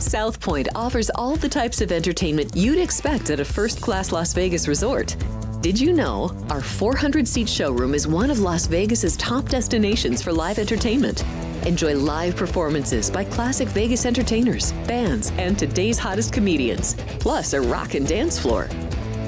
South Point offers all the types of entertainment you'd expect at a first-class Las Vegas resort. Did you know our 400-seat showroom is one of Las Vegas's top destinations for live entertainment? Enjoy live performances by classic Vegas entertainers, bands, and today's hottest comedians, plus a rockin' dance floor.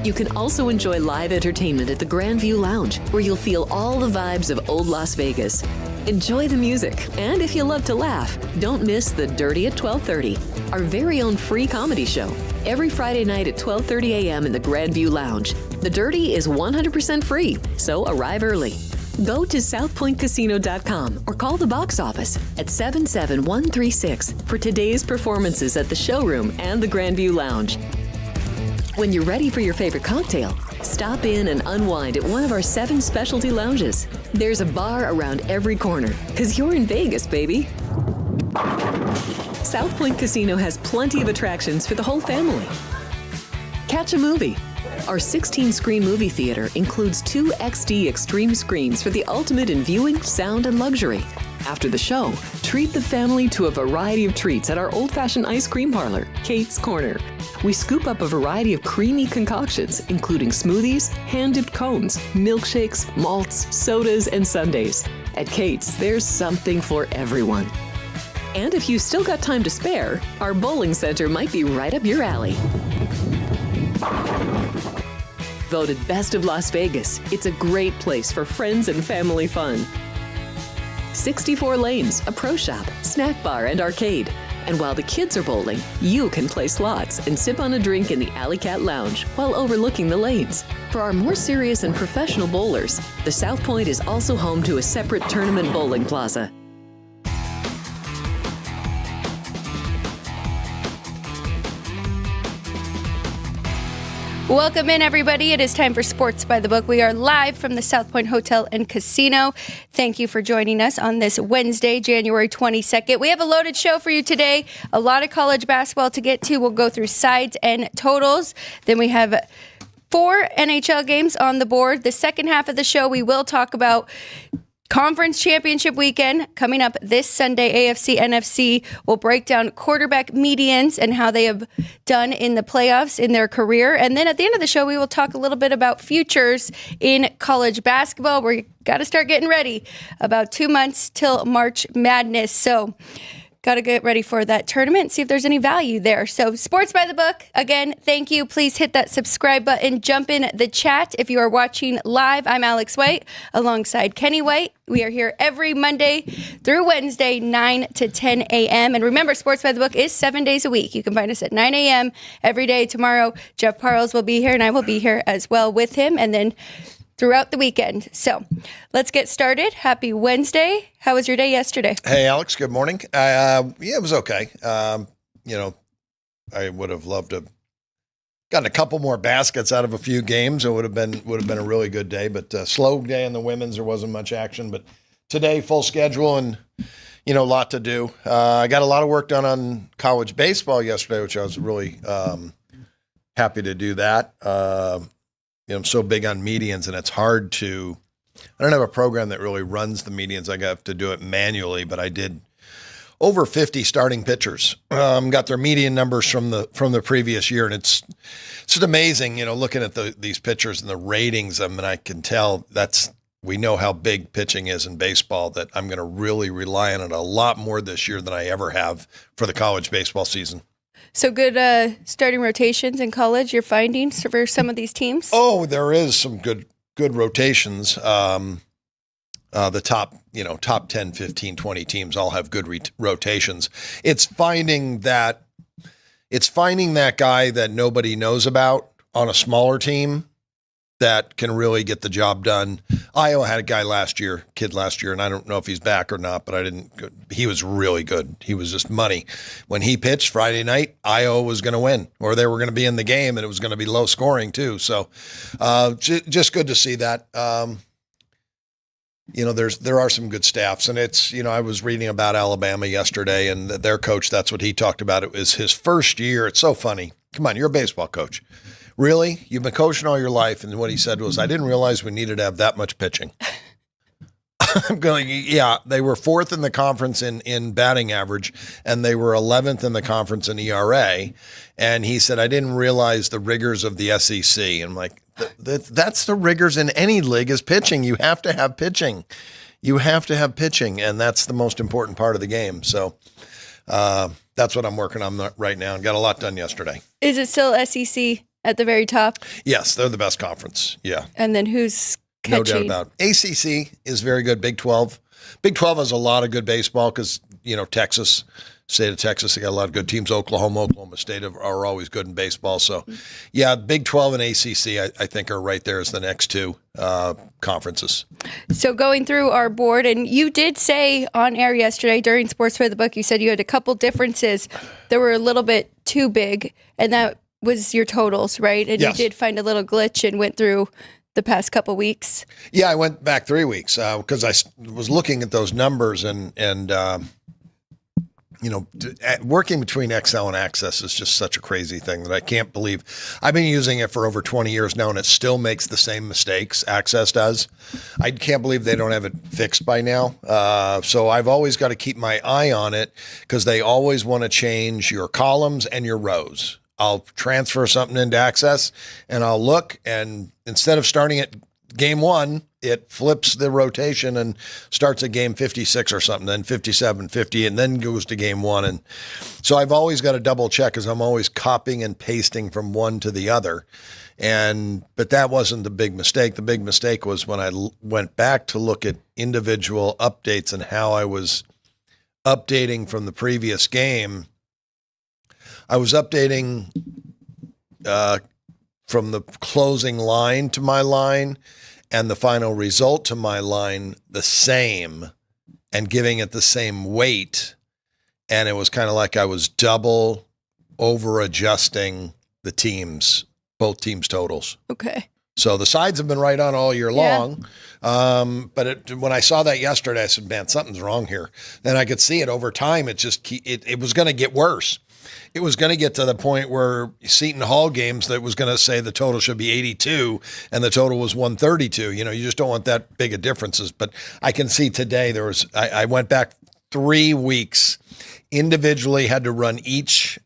You can also enjoy live entertainment at the Grand View Lounge, where you'll feel all the vibes of old Las Vegas. Enjoy the music, and if you love to laugh, don't miss The Dirty at 12:30, our very own free comedy show, every Friday night at 12:30 a.m. in the Grand View Lounge. The Dirty is 100% free, so arrive early. Go to southpointcasino.com or call the box office at 77136 for today's performances at the showroom and the Grand View Lounge. When you're ready for your favorite cocktail, stop in and unwind at one of our 7 specialty lounges. There's a bar around every corner, because you're in Vegas, baby. South Point Casino has plenty of attractions for the whole family. Catch a movie. Our 16-screen movie theater includes 2 XD Extreme screens for the ultimate in viewing, sound, and luxury. After the show, treat the family to a variety of treats at our old-fashioned ice cream parlor, Kate's Corner. We scoop up a variety of creamy concoctions, including smoothies, hand-dipped cones, milkshakes, malts, sodas, and sundaes. At Kate's, there's something for everyone. And if you've still got time to spare, our bowling center might be right up your alley. Voted Best of Las Vegas, it's a great place for friends and family fun. 64 lanes, a pro shop, snack bar, and arcade. And while the kids are bowling, you can play slots and sip on a drink in the Alley Cat Lounge while overlooking the lanes. For our more serious and professional bowlers, the South Point is also home to a separate tournament bowling plaza. Welcome in, everybody. It is time for Sports by the Book. We are live from the South Point Hotel and Casino. Thank you for joining us on this Wednesday, January 22nd. We have a loaded show for you today. A lot of college basketball to get to. We'll go through sides and totals. Then we have 4 NHL games on the board. The second half of the show, we will talk about Conference Championship Weekend coming up this Sunday. AFC, NFC will break down quarterback medians and how they have done in the playoffs in their career. And then at the end of the show, we will talk a little bit about futures in college basketball. We got to start getting ready. About 2 months till March Madness. So got to get ready for that tournament, see if there's any value there. So Sports by the Book, again, thank you. Please hit that subscribe button. Jump in the chat if you are watching live. I'm Alex White alongside Kenny White. We are here every Monday through Wednesday, 9 to 10 a.m. And remember, Sports by the Book is 7 days a week. You can find us at 9 a.m. every day. Tomorrow, Jeff Parles will be here, and I will be here as well with him. And then throughout the weekend. So let's get started. Happy Wednesday. How was your day yesterday? Hey, Alex. Good morning. Yeah, it was okay. I would have loved to gotten a couple more baskets out of a few games. It would have been a really good day, but slow day in the women's. There wasn't much action, but today full schedule and a lot to do. I got a lot of work done on college baseball yesterday, which I was really happy to do that. I'm so big on medians, and it's hard to – I don't have a program that really runs the medians. I have to do it manually, but I did over 50 starting pitchers. Got their median numbers from the previous year, and it's just amazing, looking at these pitchers and the ratings. I mean, I can tell we know how big pitching is in baseball, that I'm going to really rely on it a lot more this year than I ever have for the college baseball season. So good starting rotations in college, your findings for some of these teams? Oh, there is some good rotations. The top 10, 15, 20 teams all have good rotations. It's finding that guy that nobody knows about on a smaller team that can really get the job done. Iowa had a guy last year, and I don't know if he's back or not, but he was really good. He was just money. When he pitched Friday night, Iowa was going to win, or they were going to be in the game, and it was going to be low scoring too. So just good to see that. There are some good staffs, and it's, I was reading about Alabama yesterday, and their coach, that's what he talked about. It was his first year. It's so funny. Come on, you're a baseball coach. Really? You've been coaching all your life, and what he said was, I didn't realize we needed to have that much pitching. I'm going, yeah, they were fourth in the conference in batting average, and they were 11th in the conference in ERA. And he said, I didn't realize the rigors of the SEC. And I'm like, that's the rigors in any league is pitching. You have to have pitching. You have to have pitching, and that's the most important part of the game. So that's what I'm working on right now, and got a lot done yesterday. Is it still SEC at the very top? Yes, they're the best conference. Yeah. And then who's catching? No doubt about it. ACC is very good. Big 12. Big 12 has a lot of good baseball because, Texas, state of Texas, they got a lot of good teams. Oklahoma State are always good in baseball. So, yeah, Big 12 and ACC, I think, are right there as the next two conferences. So going through our board, and you did say on air yesterday during Sports by the Book, you said you had a couple differences that were a little bit too big, and that was your totals, right? And yes. You did find a little glitch and went through the past couple weeks. Yeah, I went back 3 weeks because I was looking at those numbers and working between Excel and Access is just such a crazy thing that I can't believe. I've been using it for over 20 years now, and it still makes the same mistakes Access does. I can't believe they don't have it fixed by now. So I've always got to keep my eye on it because they always want to change your columns and your rows. I'll transfer something into Access, and I'll look, and instead of starting at game 1, it flips the rotation and starts at game 56 or something, then 57, 50, and then goes to game 1. And so I've always got to double check because I'm always copying and pasting from one to the other. But that wasn't the big mistake. The big mistake was when I went back to look at individual updates and how I was updating from the previous game. I was updating from the closing line to my line and the final result to my line the same and giving it the same weight. And it was kind of like I was double over adjusting the teams, both teams' totals. Okay. So the sides have been right on all year long. But when I saw that yesterday, I said, man, something's wrong here. Then I could see it over time. It was going to get worse. It was going to get to the point where Seton Hall games that was going to say the total should be 82 and the total was 132. You just don't want that big of differences. But I can see today I went back 3 weeks, individually had to run each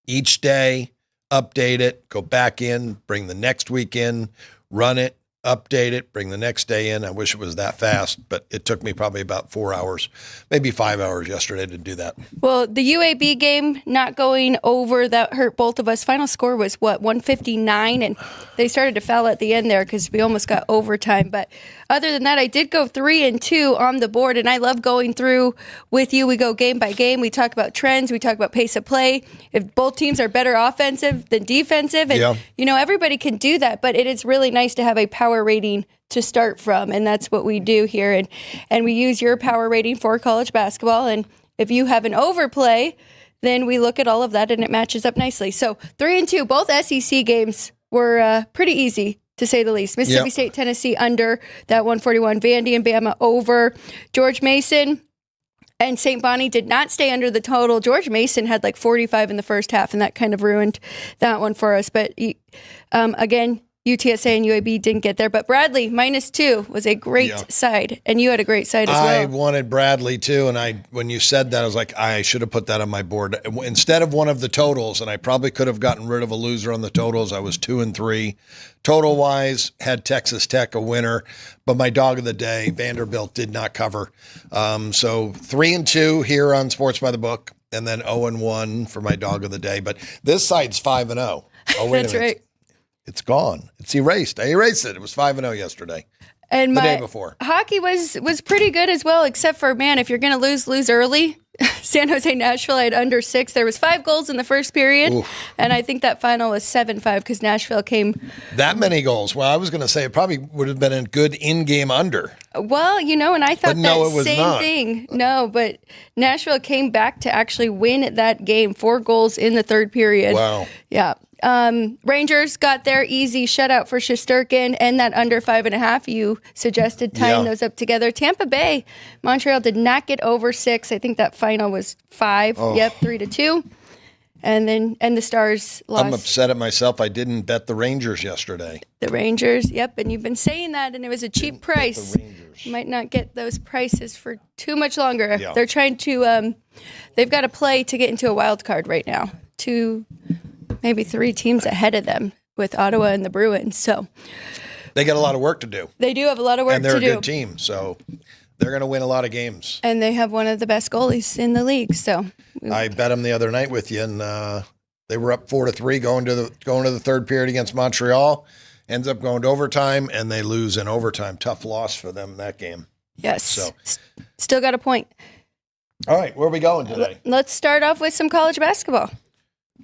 day, update it, go back in, bring the next week in, run it, update it, bring the next day in. I wish it was that fast, but it took me probably about 4 hours, maybe 5 hours yesterday to do that. Well, the UAB game not going over, that hurt both of us. Final score was 159, and they started to foul at the end there because we almost got overtime. But other than that, I did go 3-2 on the board, and I love going through with you. We go game by game. We talk about trends. We talk about pace of play. If both teams are better offensive than defensive, and everybody can do that, but it is really nice to have a power rating to start from, and that's what we do here. And we use your power rating for college basketball, and if you have an overplay, then we look at all of that, and it matches up nicely. So 3-2, both SEC games were pretty easy, to say the least. Mississippi State, Tennessee under that 141. Vandy and Bama over. George Mason and St. Bonnie did not stay under the total. George Mason had like 45 in the first half, and that kind of ruined that one for us. But again, UTSA and UAB didn't get there. But Bradley, -2, was a great side. And you had a great side as well. I wanted Bradley, too. And when you said that, I was like, I should have put that on my board. Instead of one of the totals, and I probably could have gotten rid of a loser on the totals, I was 2-3. Total-wise, had Texas Tech a winner. But my dog of the day, Vanderbilt, did not cover. So 3-2 here on Sports by the Book, and then 0-1 for my dog of the day. But this side's 5-0. Oh, wait That's a minute. right. It's gone. It's erased. I erased it. It was 5-0 yesterday. And the day before. Hockey was pretty good as well, except for, man, if you're going to lose early. San Jose, Nashville, I had under 6. There was 5 goals in the first period, and I think that final was 7-5 because Nashville came. That many goals. Well, I was going to say it probably would have been a good in-game under. Well, and I thought that same thing. No, but Nashville came back to actually win that game. 4 goals in the third period. Wow. Yeah. Rangers got their easy shutout for Shesterkin and that under 5.5 you suggested tying those up together. Tampa Bay, Montreal did not get over 6. I think that final was 5. 3-2. And the Stars lost. I'm upset at myself. I didn't bet the Rangers yesterday. The Rangers, yep. And you've been saying that, and it was a cheap price. You might not get those prices for too much longer. Yeah. They're trying to, they've got to play to get into a wild card right now. 2, maybe 3 teams ahead of them with Ottawa and the Bruins. So they got a lot of work to do. They do have a lot of work to do. And they're a good team, so they're going to win a lot of games. And they have one of the best goalies in the league. So I bet them the other night with you, and they were up 4-3 going to the third period against Montreal. Ends up going to overtime, and they lose in overtime. Tough loss for them in that game. Yes. So still got a point. All right, where are we going today? Let's start off with some college basketball.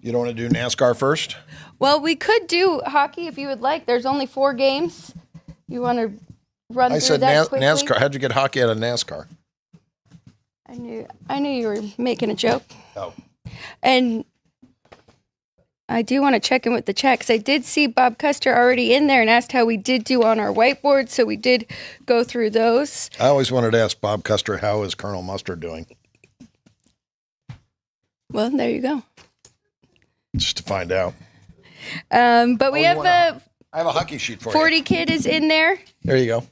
You don't want to do NASCAR first? Well, we could do hockey if you would like. There's only 4 games. You want to run I through said that quickly? NASCAR. How'd you get hockey out of NASCAR? I knew you were making a joke. Oh. And I do want to check in with the chat because I did see Bob Custer already in there and asked how we did do on our whiteboard. So we did go through those. I always wanted to ask Bob Custer, how is Colonel Mustard doing? Well, there you go. Just to find out. But we have I have a hockey sheet for 40 you. Kid is in there. There you go.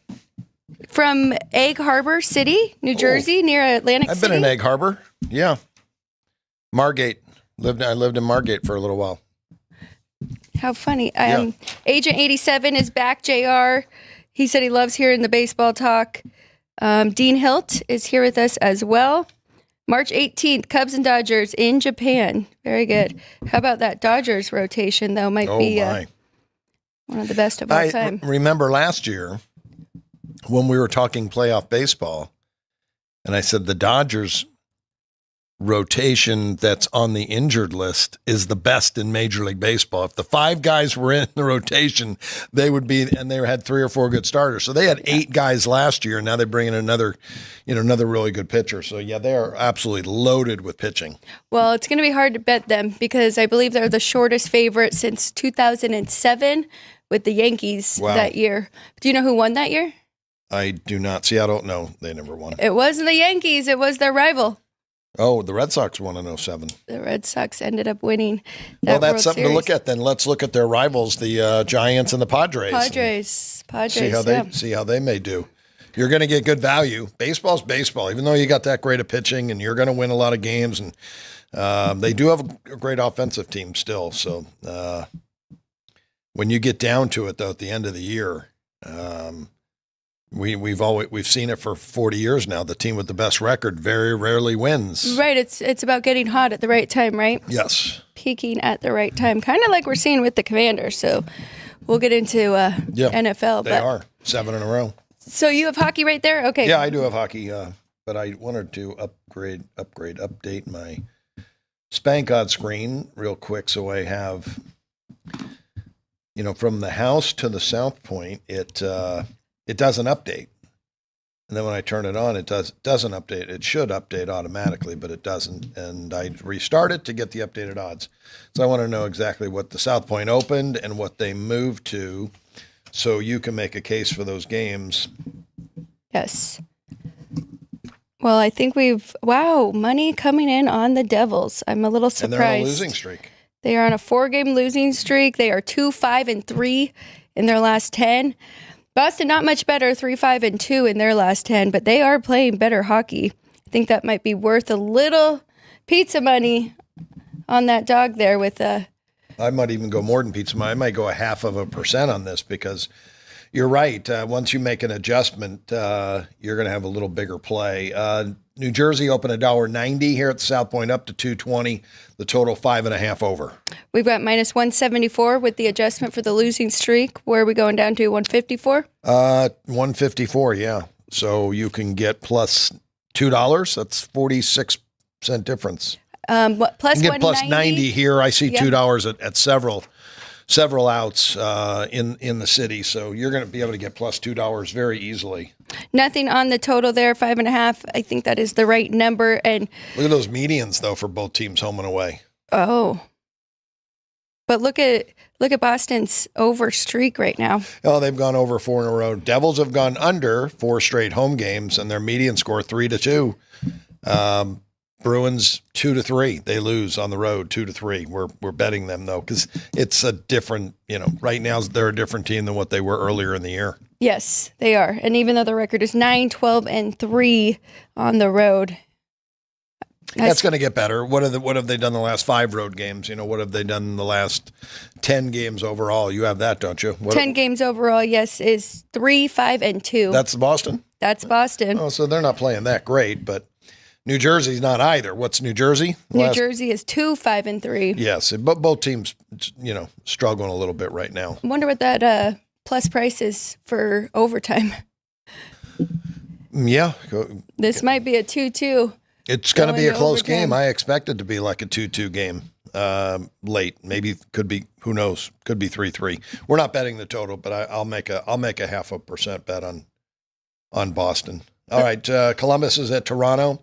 From Egg Harbor City, New Jersey, near Atlantic I've City. been in Egg Harbor. Yeah. Margate. I lived in Margate for a little while. How funny. Agent 87 is back, JR. He said he loves hearing the baseball talk. Dean Hilt is here with us as well. March 18th, Cubs and Dodgers in Japan. Very good. How about that Dodgers rotation, though? Might be one of the best of all time. I remember last year when we were talking playoff baseball, and I said the Dodgers rotation that's on the injured list is the best in Major League Baseball. If the 5 guys were in the rotation, they would be, and they had 3 or 4 good starters. So they had 8 guys last year, and now they bring in another really good pitcher. So yeah, they are absolutely loaded with pitching. Well, it's going to be hard to bet them because I believe they're the shortest favorite since 2007 with the Yankees that year. Do you know who won that year? I do not. See, I don't know. They never won. It wasn't the Yankees. It was their rival. Oh, the Red Sox won in 07. The Red Sox ended up winning that Well, that's World something Series. to look at then. Let's look at their rivals, the Giants and the Padres. Padres. See how they may do. You're going to get good value. Baseball's baseball. Even though you got that great of pitching and you're going to win a lot of games, and they do have a great offensive team still. So when you get down to it, though, at the end of the year, we've seen it for 40 years now. The team with the best record very rarely wins. Right. It's about getting hot at the right time, right? Yes. Peaking at the right time, kind of like we're seeing with the Commanders. So we'll get into NFL. They are 7 in a row. So you have hockey right there? Okay. Yeah, I do have hockey, but I wanted to update my Spank Odds screen real quick so I have, from the house to the South Point, it doesn't update. And then when I turn it on, it doesn't update. It should update automatically, but it doesn't. And I restart it to get the updated odds. So I want to know exactly what the South Point opened and what they moved to, so you can make a case for those games. Yes. Well, I think money coming in on the Devils. I'm a little surprised. And they're on a losing streak. They are on a 4-game losing streak. They are 2-5-3 in their last 10. Boston, not much better, 3-5-2 in their last 10, but they are playing better hockey. I think that might be worth a little pizza money on that dog there with I might even go more than pizza money. I might go 0.5% on this because you're right. Once you make an adjustment, you're going to have a little bigger play. New Jersey opened $1.90 here at the South Point, up to $2.20. The total 5.5 over. We've got minus 174 with the adjustment for the losing streak. Where are we going down to? 154? 154, yeah. So you can get plus $2. That's 46% difference. Plus you can get plus 90 here. I see $2 at several outs in the city. So you're going to be able to get plus $2 very easily. Nothing on the total there, 5.5. I think that is the right number. And look at those medians though for both teams, home and away. Oh, but look at Boston's over streak right now. Oh, they've gone over 4 in a row. Devils have gone under 4 straight home games, and their median score 3-2. Bruins 2-3. They lose on the road 2-3. We're betting them though because it's a different. Right now they're a different team than what they were earlier in the year. Yes, they are. And even though the record is 9-12-3 on the road, that's going to get better. What have they done the last 5 road games? What have they done in the last 10 games overall? You have that, don't you? 10 games overall, yes, is 3-5-2. That's Boston? That's Boston. Oh, so they're not playing that great, but New Jersey's not either. What's New Jersey? New Jersey is 2-5-3. Yes, but both teams, struggling a little bit right now. I wonder what that plus price is for overtime. Yeah. This might be a 2-2. It's going to be a close overtime. game. I expect it to be like a 2-2 game late. Maybe could be, who knows, could be 3-3. We're not betting the total, but I'll make a 0.5% bet on Boston. All right, Columbus is at Toronto,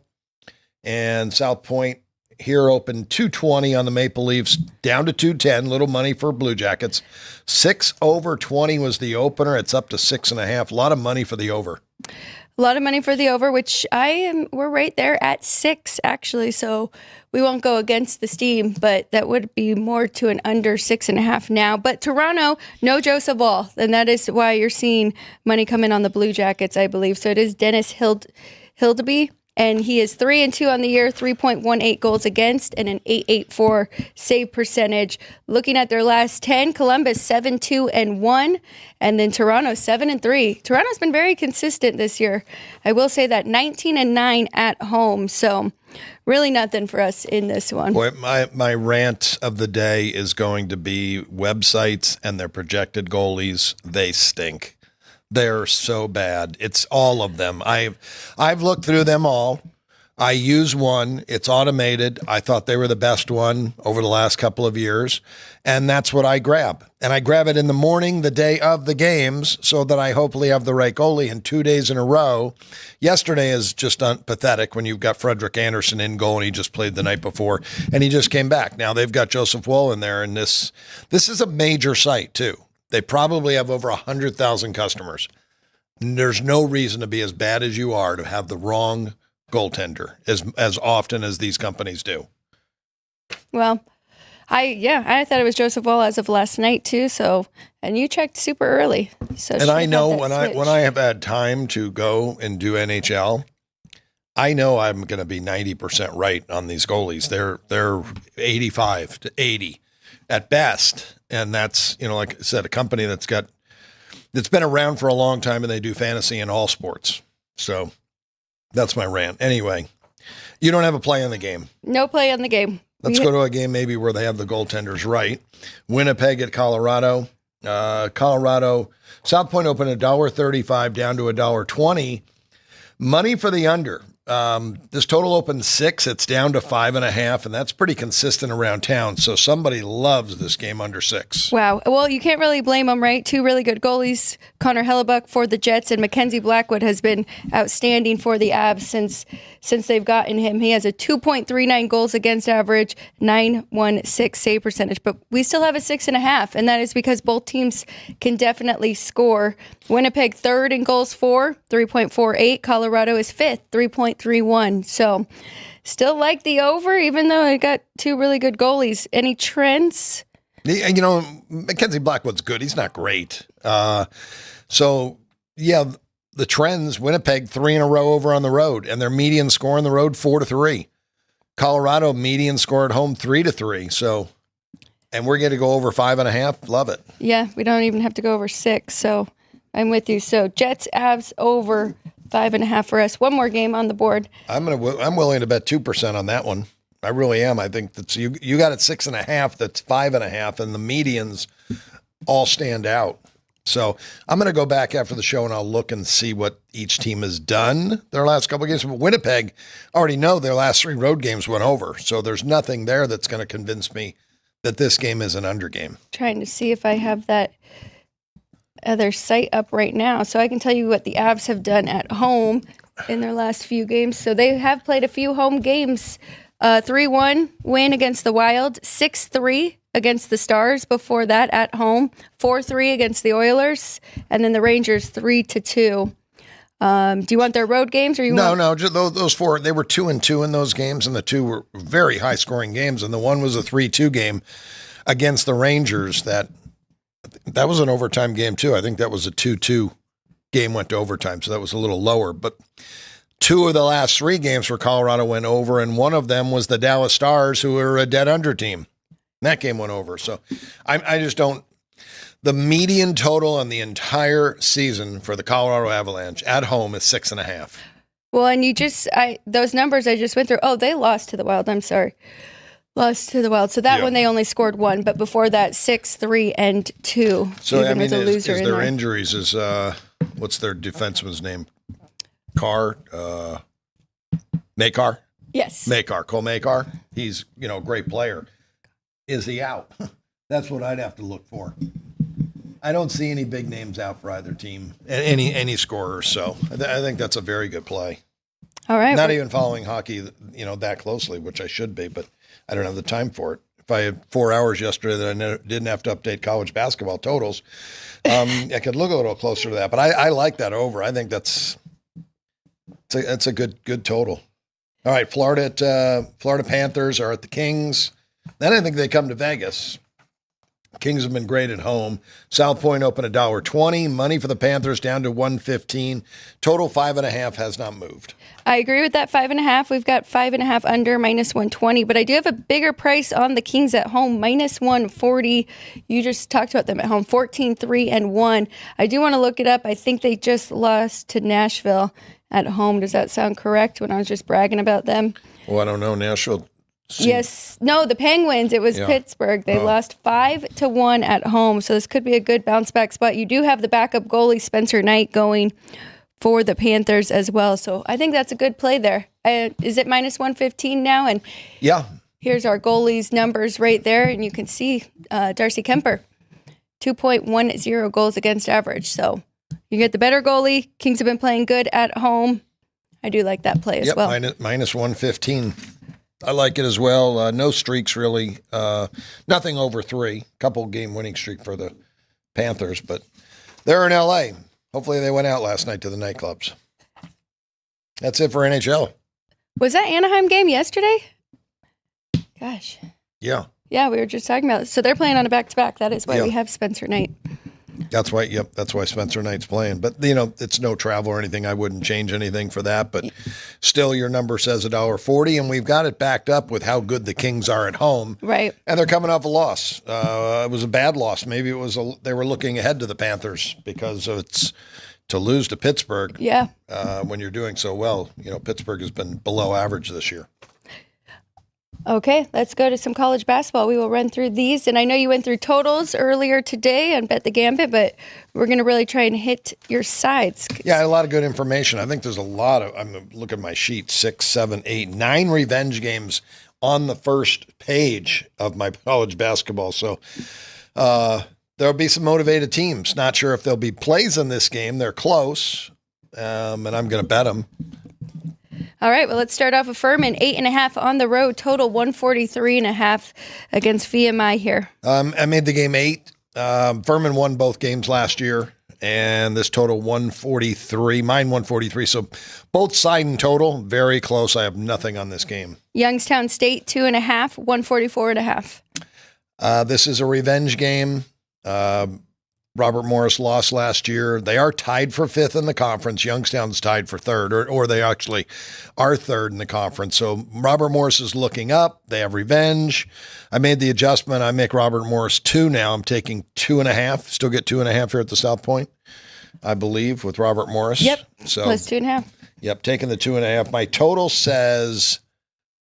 and South Point here opened 220 on the Maple Leafs, down to 210. Little money for Blue Jackets. 6 over 20 was the opener. It's up to 6.5. A lot of money for the over. A lot of money for the over, which we're right there at 6, actually. So we won't go against the steam, but that would be more to an under 6.5 now. But Toronto, no Joseph Wall, and that is why you're seeing money come in on the Blue Jackets, I believe. So it is Dennis Hildeby, and he is 3-2 on the year, 3.18 goals against, and an .884 save percentage. Looking at their last 10, Columbus 7-2-1, and then Toronto 7-3. Toronto's been very consistent this year. I will say that 19-9 at home. So really nothing for us in this one. Boy, my rant of the day is going to be websites and their projected goalies. They stink. They're so bad. It's all of them. I've looked through them all. I use one. It's automated. I thought they were the best one over the last couple of years, and that's what I grab. And I grab it in the morning, the day of the games, so that I hopefully have the right goalie. And 2 days in a row, yesterday is just pathetic when you've got Frederick Anderson in goal, and he just played the night before, and he just came back. Now they've got Joseph Woll in there, and this is a major site too. They probably have over 100,000 customers. There's no reason to be as bad as you are to have the wrong goaltender as often as these companies do. Well, I thought it was Joseph Wall as of last night too. So, and you checked super early. So, and I know when I have had time to go and do NHL, I know I'm going to be 90% right on these goalies. They're 85 to 80 at best. And that's, like I said, a company that's been around for a long time, and they do fantasy in all sports. So that's my rant. Anyway, you don't have a play on the game. No play on the game. Let's go to a game maybe where they have the goaltenders right. Winnipeg at Colorado. Colorado, South Point opened $1.35 down to $1.20. Money for the under. This total opened 6. It's down to 5.5, and that's pretty consistent around town. So somebody loves this game under 6. Wow. Well, you can't really blame them, right? 2 really good goalies, Connor Hellebuck for the Jets, and Mackenzie Blackwood has been outstanding for the Avs since they've gotten him. He has a 2.39 goals against average, 916 save percentage, but we still have a 6.5, and that is because both teams can definitely score. Winnipeg third in goals for, 3.48. Colorado is fifth, 3.31. So still like the over, even though I got 2 really good goalies. Any trends? Mackenzie Blackwood's good. He's not great. So, yeah, the trends, Winnipeg 3 in a row over on the road, and their median score on the road 4-3. Colorado median score at home 3-3. So, and we're going to go over 5.5. Love it. Yeah, we don't even have to go over 6. So I'm with you. So Jets, Avs over 5.5 for us. One more game on the board. I'm willing to bet 2% on that one. I really am. I think that's you got it 6.5. That's 5.5, and the medians all stand out. So I'm going to go back after the show and I'll look and see what each team has done their last couple of games. But Winnipeg, I already know their last 3 road games went over. So there's nothing there that's going to convince me that this game is an under game. Trying to see if I have that other site up right now. So I can tell you what the Avs have done at home in their last few games. So they have played a few home games. 3-1 win against the Wild, 6-3 against the Stars before that at home, 4-3 against the Oilers, and then the Rangers 3-2. Do you want their road games or No, just those four. They were 2-2 in those games, and the two were very high-scoring games. And the one was a 3-2 game against the Rangers. That was an overtime game too. I think that was a 2-2 game, went to overtime, so that was a little lower. But two of the last three games for Colorado went over, and one of them was the Dallas Stars, who were a dead under team. That game went over. So I just don't. The median total on the entire season for the Colorado Avalanche at home is 6.5. Well, and those numbers I just went through. Oh, they lost to the Wild. I'm sorry. Lost to the Wild. So that one they only scored one, but before that 6-3 and 2. So even with a loser is in their there. injuries is what's their defenseman's name? Makar? Yes. Cole Makar. He's, a great player. Is he out? That's what I'd have to look for. I don't see any big names out for either team, any scorers. So I think that's a very good play. All right. Not even following hockey, that closely, which I should be, but I don't have the time for it. If I had 4 hours yesterday that I didn't have to update college basketball totals, I could look a little closer to that. But I like that over. I think that's a good total. All right, Florida Panthers are at the Kings. Then I think they come to Vegas. Kings have been great at home. South Point open $1.20. Money for the Panthers down to $1.15. Total 5.5 has not moved. I agree with that 5.5. We've got 5.5 under -120, but I do have a bigger price on the Kings at home, -140. You just talked about them at home, 14-3-1. I do want to look it up. I think they just lost to Nashville at home. Does that sound correct when I was just bragging about them? Well, I don't know. Nashville. Yes. No, the Penguins. It was Pittsburgh. They lost 5-1 at home. So this could be a good bounce back spot. You do have the backup goalie, Spencer Knight, going for the Panthers as well. So I think that's a good play there. Is it -115 now? And here's our goalies numbers right there. And you can see Darcy Kemper, 2.10 goals against average. So you get the better goalie. Kings have been playing good at home. I do like that play as well. -115. I like it as well. No streaks really. Nothing over 3. Couple game winning streak for the Panthers, but they're in LA. Hopefully they went out last night to the nightclubs. That's it for NHL. Was that Anaheim game yesterday? Gosh. Yeah. Yeah, we were just talking about it. So they're playing on a back-to-back. That is why we have Spencer Knight. That's why. Yep, that's why Spencer Knight's playing. But it's no travel or anything. I wouldn't change anything for that. But still, your number says $1.40, and we've got it backed up with how good the Kings are at home. Right. And they're coming off a loss. It was a bad loss. Maybe it was they were looking ahead to the Panthers because it's to lose to Pittsburgh. Yeah. When you're doing so well, Pittsburgh has been below average this year. Okay, let's go to some college basketball. We will run through these. And I know you went through totals earlier today and Bet the Gambit, but we're going to really try and hit your sides. Yeah, a lot of good information. I think there's a lot of, I'm looking at my sheet, 6, 7, 8, 9 revenge games on the first page of my college basketball. So there'll be some motivated teams. Not sure if there'll be plays in this game. They're close, and I'm going to bet them. All right, well, let's start off with Furman, 8.5 on the road, total 143.5 against VMI here. I made the game 8. Furman won both games last year, and this total 143, mine 143. So both side and total, very close. I have nothing on this game. Youngstown State, 2.5, 144.5. This is a revenge game. Robert Morris lost last year. They are tied for 5th in the conference. Youngstown's tied for 3rd, or they actually are 3rd in the conference. So Robert Morris is looking up. They have revenge. I made the adjustment. I make Robert Morris 2 now. I'm taking 2.5. Still get 2.5 here at the South Point, I believe, with Robert Morris. Yep, so, plus 2.5. Yep, taking the 2.5. My total says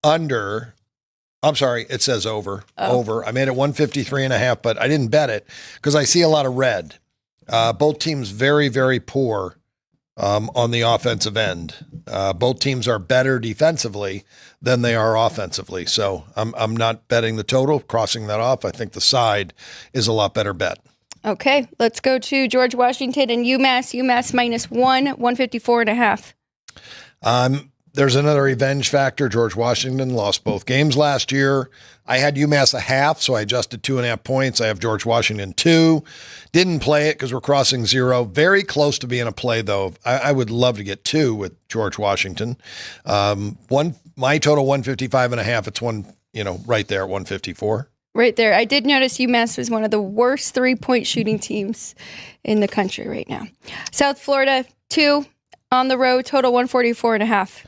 under. I'm sorry, it says over. Over. I made it 153.5, but I didn't bet it because I see a lot of red. Both teams very, very poor on the offensive end. Both teams are better defensively than they are offensively. So I'm not betting the total, crossing that off. I think the side is a lot better bet. Okay, let's go to George Washington and UMass. UMass -1, 154.5. There's another revenge factor. George Washington lost both games last year. I had UMass a half, so I adjusted 2.5 points. I have George Washington 2. Didn't play it because we're crossing 0. Very close to being a play, though. I would love to get 2 with George Washington. My total 155.5. It's one, right there at 154. Right there. I did notice UMass was one of the worst 3-point shooting teams in the country right now. South Florida 2 on the road, total 144.5.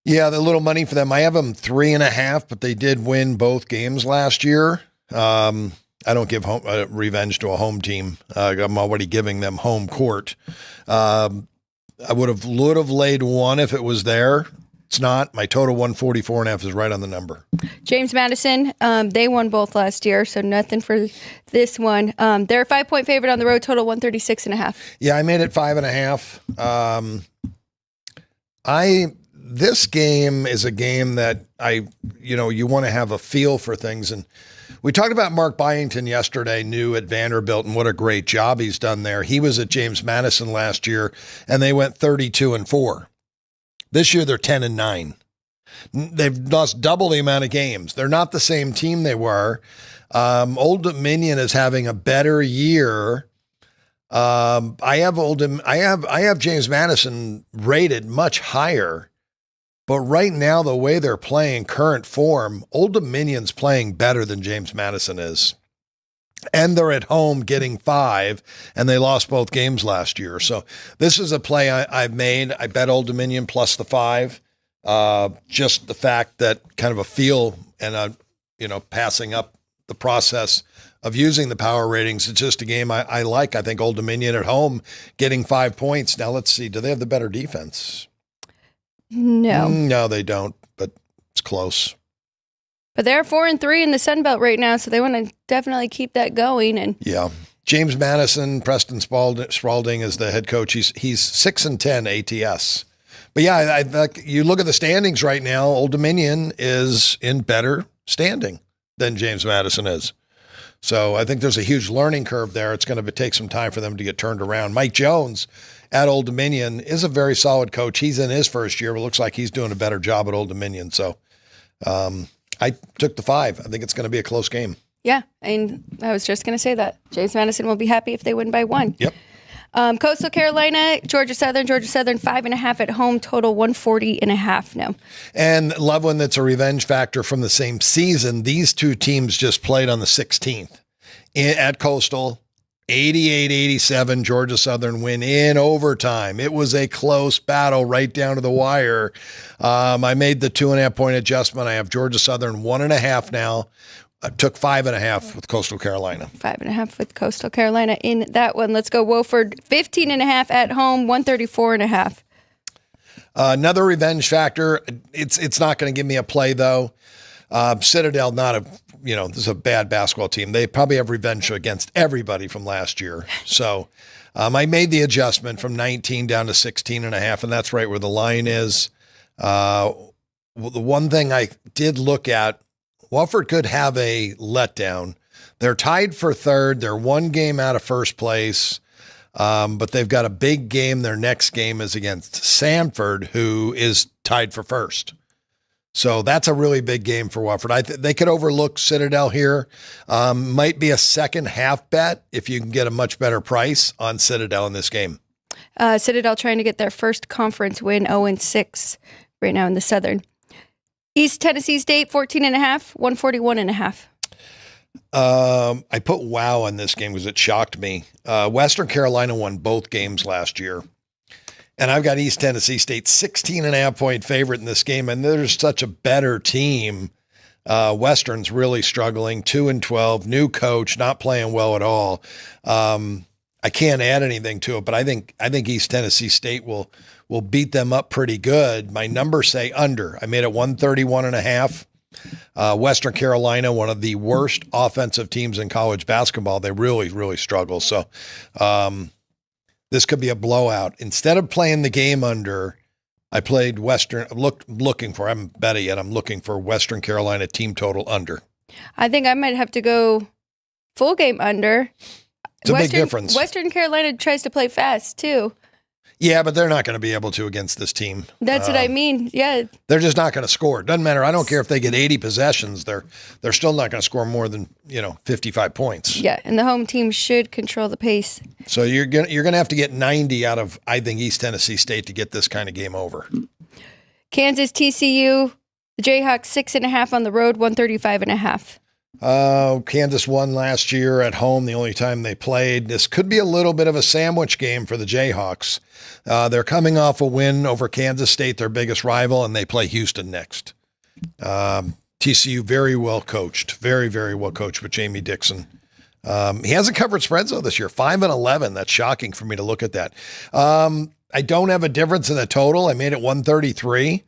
Yeah, the little money for them. I have them 3.5, but they did win both games last year. I don't give revenge to a home team. I'm already giving them home court. I would have laid 1 if it was there. It's not. My total 144.5 is right on the number. James Madison, they won both last year, so nothing for this one. They're a 5-point favorite on the road, total 136.5. Yeah, I made it 5.5. This game is a game that you want to have a feel for things. And we talked about Mark Byington yesterday, new at Vanderbilt, and what a great job he's done there. He was at James Madison last year, and they went 32-4. This year, they're 10-9. They've lost double the amount of games. They're not the same team they were. Old Dominion is having a better year. I have James Madison rated much higher. But right now, the way they're playing current form, Old Dominion's playing better than James Madison is. And they're at home getting 5, and they lost both games last year. So this is a play I've made. I bet Old Dominion plus the 5. Just the fact that kind of a feel and passing up the process of using the power ratings. It's just a game I like. I think Old Dominion at home getting 5 points. Now let's see. Do they have the better defense? No. No, they don't, but it's close. But they're 4-3 in the Sun Belt right now, so they want to definitely keep that going. And yeah, James Madison, Preston Spalding is the head coach. He's 6-10 ATS. But yeah, you look at the standings right now. Old Dominion is in better standing than James Madison is. So I think there's a huge learning curve there. It's going to take some time for them to get turned around. Mike Jones at Old Dominion is a very solid coach. He's in his first year, but looks like he's doing a better job at Old Dominion. So I took the 5. I think it's going to be a close game. Yeah, and I was just going to say that. James Madison will be happy if they win by 1. Yep. Coastal Carolina, Georgia Southern 5.5 at home, total 140.5 now. And Loveland, that's a revenge factor from the same season. These two teams just played on the 16th at Coastal. 88-87, Georgia Southern win in overtime. It was a close battle right down to the wire. I made the 2.5 point adjustment. I have Georgia Southern 1.5 now. I took 5.5 with Coastal Carolina. 5.5 with Coastal Carolina in that one. Let's go Wofford, 15.5 at home, 134.5. Another revenge factor. It's not going to give me a play though. Citadel, this is a bad basketball team. They probably have revenge against everybody from last year. So I made the adjustment from 19 down to 16.5, and that's right where the line is. The one thing I did look at, Wofford could have a letdown. They're tied for 3rd. They're 1 game out of 1st place, but they've got a big game. Their next game is against Samford, who is tied for 1st. So that's a really big game for Wofford. They could overlook Citadel here. Might be a second half bet if you can get a much better price on Citadel in this game. Citadel trying to get their first conference win, 0-6 right now in the Southern. East Tennessee State, 14.5, 141.5. I put wow on this game because it shocked me. Western Carolina won both games last year. And I've got East Tennessee State 16.5 point favorite in this game. And there's such a better team. Western's really struggling, 2-12, new coach, not playing well at all. I can't add anything to it, but I think East Tennessee State will beat them up pretty good. My numbers say under. I made it 131.5. Western Carolina, one of the worst offensive teams in college basketball. They really, really struggle. So this could be a blowout. Instead of playing the game under, I played Western. I haven't bet it yet. I'm looking for Western Carolina team total under. I think I might have to go full game under. It's a big difference. Western Carolina tries to play fast too. Yeah, but they're not going to be able to against this team. That's what I mean. Yeah. They're just not going to score. It doesn't matter. I don't care if they get 80 possessions. They're still not going to score more than 55 points. Yeah, and the home team should control the pace. So you're gonna have to get 90 out of, I think, East Tennessee State to get this kind of game over. Kansas TCU, the Jayhawks 6.5 on the road, 135.5. Kansas won last year at home, the only time they played. This could be a little bit of a sandwich game for the Jayhawks. They're coming off a win over Kansas State, their biggest rival, and they play Houston next. TCU very well coached, very, very well coached with Jamie Dixon. He hasn't covered spreads though this year, 5-11. That's shocking for me to look at that. I don't have a difference in the total. I made it 133.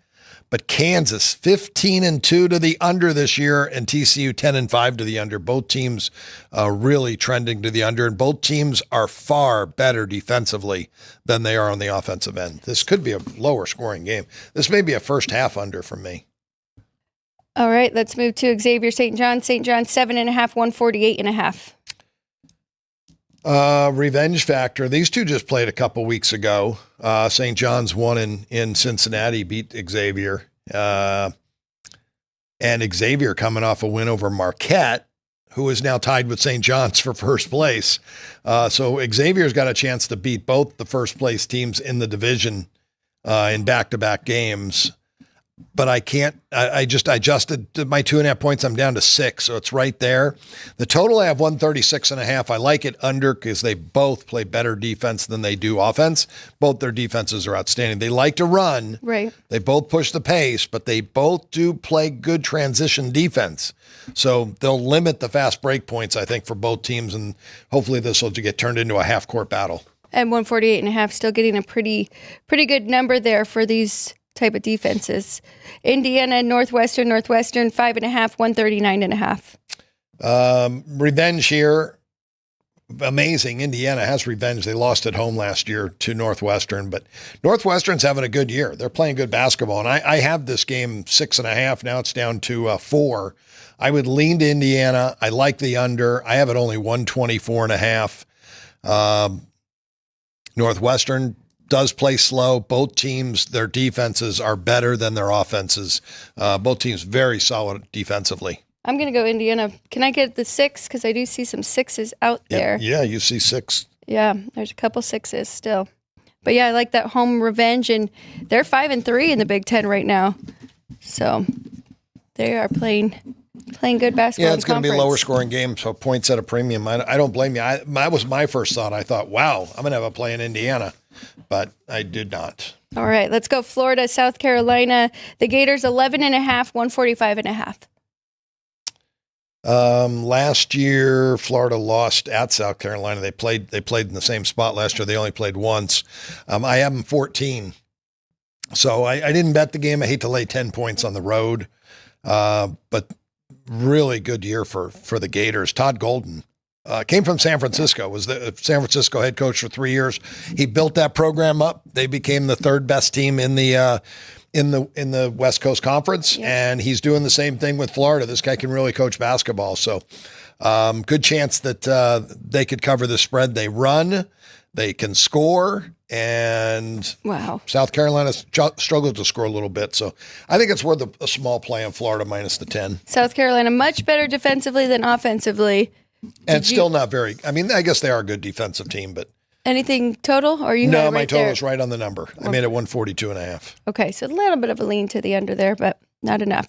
But Kansas 15-2 to the under this year, and TCU 10-5 to the under. Both teams really trending to the under, and both teams are far better defensively than they are on the offensive end. This could be a lower scoring game. This may be a first half under for me. All right, let's move to Xavier St. John. St. John 7.5, 148.5. Revenge factor. These two just played a couple weeks ago. St. John's won in Cincinnati, beat Xavier. And Xavier coming off a win over Marquette, who is now tied with St. John's for first place. So Xavier's got a chance to beat both the first place teams in the division in back-to-back games. But I can't, I adjusted my 2.5 points. I'm down to 6. So it's right there. The total, I have 136.5. I like it under because they both play better defense than they do offense. Both their defenses are outstanding. They like to run. Right. They both push the pace, but they both do play good transition defense. So they'll limit the fast break points, I think, for both teams. And hopefully this will get turned into a half court battle. And 148.5, still getting a pretty good number there for these type of defenses. Indiana, Northwestern 5.5, 139.5. Revenge here. Amazing. Indiana has revenge. They lost at home last year to Northwestern, but Northwestern's having a good year. They're playing good basketball. And I have this game 6.5. Now it's down to 4. I would lean to Indiana. I like the under. I have it only 124.5. Northwestern does play slow. Both teams, their defenses are better than their offenses. Both teams very solid defensively. I'm going to go Indiana. Can I get the 6? Because I do see some 6s out there. Yeah, you see 6. Yeah, there's a couple 6s still. But yeah, I like that home revenge, and they're 5-3 in the Big Ten right now. So they are playing good basketball. Yeah, it's going to be a lower scoring game, so points at a premium. I don't blame you. That was my first thought. I thought, wow, I'm going to have a play in Indiana, but I did not. All right, let's go Florida, South Carolina. The Gators 11.5, 145.5. Last year, Florida lost at South Carolina. They played in the same spot last year. They only played once. I have them 14. So I didn't bet the game. I hate to lay 10 points on the road. But really good year for the Gators. Todd Golden came from San Francisco, was the San Francisco head coach for 3 years. He built that program up. They became the third best team in the West Coast Conference, and he's doing the same thing with Florida. This guy can really coach basketball. So good chance that they could cover the spread. They run, they can score, and wow, South Carolina struggled to score a little bit. So I think it's worth a small play on Florida minus the 10. South Carolina much better defensively than offensively. And still not very, I mean, I guess they are a good defensive team, but. Anything total, or you? No, had it my right total there? is right on the number. I made it 142.5. Okay, so a little bit of a lean to the under there, but not enough.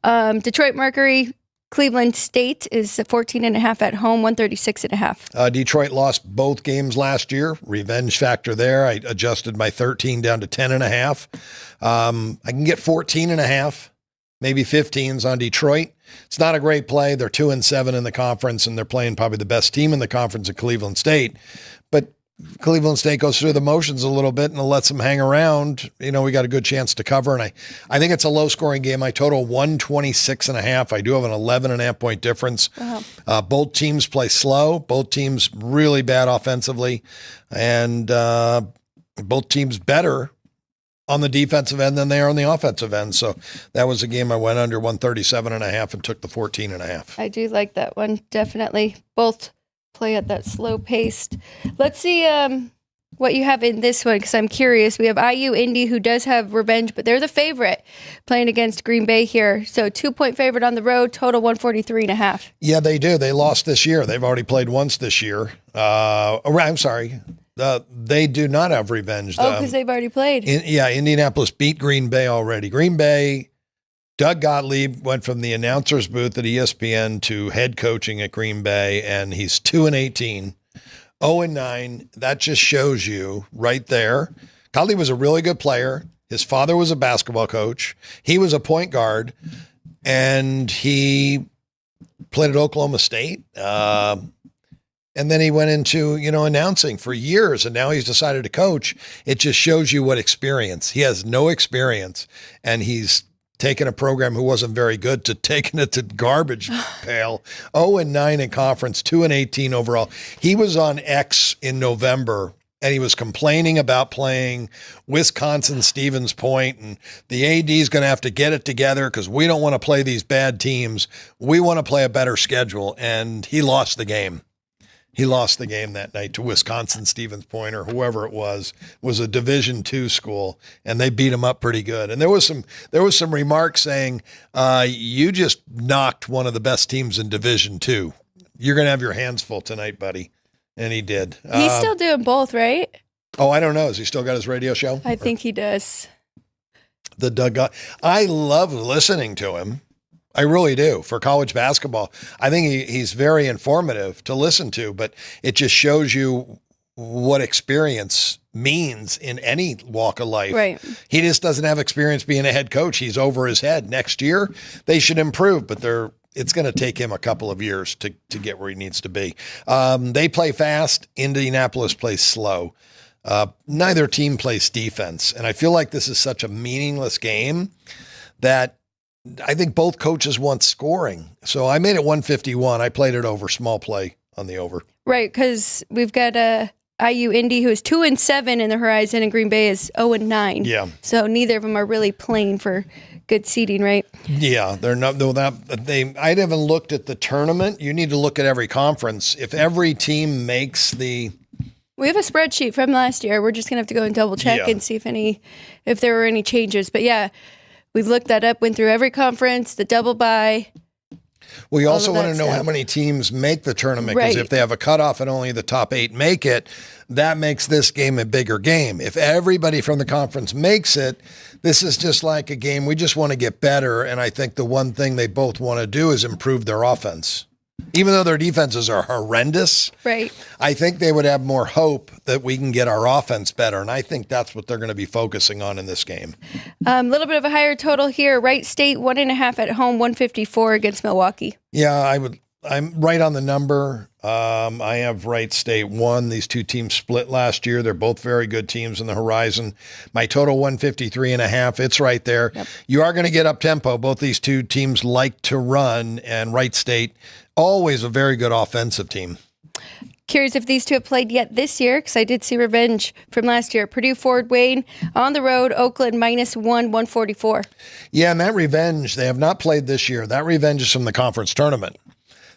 Detroit Mercury, Cleveland State is 14.5 at home, 136.5. Detroit lost both games last year. Revenge factor there. I adjusted my 13 down to 10.5. I can get 14.5, maybe 15s on Detroit. It's not a great play. They're 2-7 in the conference, and they're playing probably the best team in the conference at Cleveland State. But Cleveland State goes through the motions a little bit and lets them hang around. You know, we got a good chance to cover. And I think it's a low scoring game. I total 126.5. I do have an 11.5 point difference. Wow. Both teams play slow. Both teams really bad offensively, and both teams better on the defensive end than they are on the offensive end. So that was a game I went under 137.5 and took the 14.5. I do like that one. Definitely both play at that slow pace. Let's see what you have in this one, because I'm curious. We have IU Indy, who does have revenge, but they're the favorite playing against Green Bay here. So 2-point favorite on the road, total 143.5. Yeah, they do. They lost this year. They've already played once this year. I'm sorry. They do not have revenge. Oh, because they've already played. Indianapolis beat Green Bay already. Green Bay, Doug Gottlieb went from the announcer's booth at ESPN to head coaching at Green Bay, and he's 2-18. 0-9, that just shows you right there. Gottlieb was a really good player. His father was a basketball coach. He was a point guard, and he played at Oklahoma State. And then he went into, announcing for years, and now he's decided to coach. It just shows you what experience. He has no experience, and he's taking a program who wasn't very good to taking it to garbage pail. 0-9 in conference, 2-18 overall. He was on X in November, and he was complaining about playing Wisconsin Stevens Point, and the AD is going to have to get it together because we don't want to play these bad teams. We want to play a better schedule, and he lost the game. He lost the game that night to Wisconsin Stevens Point or whoever it was a Division II school, and they beat him up pretty good. And there was some remarks saying, you just knocked one of the best teams in Division II. You're going to have your hands full tonight, buddy. And he did. He's still doing both, right? Oh, I don't know. Has he still got his radio show? I think he does. The Doug I love listening to him. I really do. For college basketball, I think he's very informative to listen to, but it just shows you what experience means in any walk of life. Right. He just doesn't have experience being a head coach. He's over his head. Next year, they should improve, but it's going to take him a couple of years to get where he needs to be. They play fast. Indianapolis plays slow. Neither team plays defense, and I feel like this is such a meaningless game that I think both coaches want scoring. So I made it 151. I played it over, small play on the over. Right, because we've got IU Indy, who is 2-7 in the horizon, and Green Bay is 0-9. Yeah. So neither of them are really playing for good seeding, right? Yeah, they're not. I haven't looked at the tournament. You need to look at every conference. If every team makes the... We have a spreadsheet from last year. We're just going to have to go and double check and see if there were any changes. But yeah, we've looked that up, went through every conference, the double bye. We also want to know how many teams make the tournament, because if they have a cutoff and only the top 8 make it, that makes this game a bigger game. If everybody from the conference makes it, this is just like a game. We just want to get better, and I think the one thing they both want to do is improve their offense. Even though their defenses are horrendous, right? I think they would have more hope that we can get our offense better, and I think that's what they're going to be focusing on in this game. A little bit of a higher total here. Wright State 1.5 at home, 154 against Milwaukee. Yeah, I'm right on the number. I have Wright State 1. These two teams split last year. They're both very good teams in the horizon. My total 153.5. It's right there. Yep. You are going to get up tempo. Both these two teams like to run, and Wright State always a very good offensive team. Curious if these two have played yet this year, because I did see revenge from last year. Purdue Fort Wayne on the road, Oakland -1, 144. Yeah, and that revenge, they have not played this year. That revenge is from the conference tournament.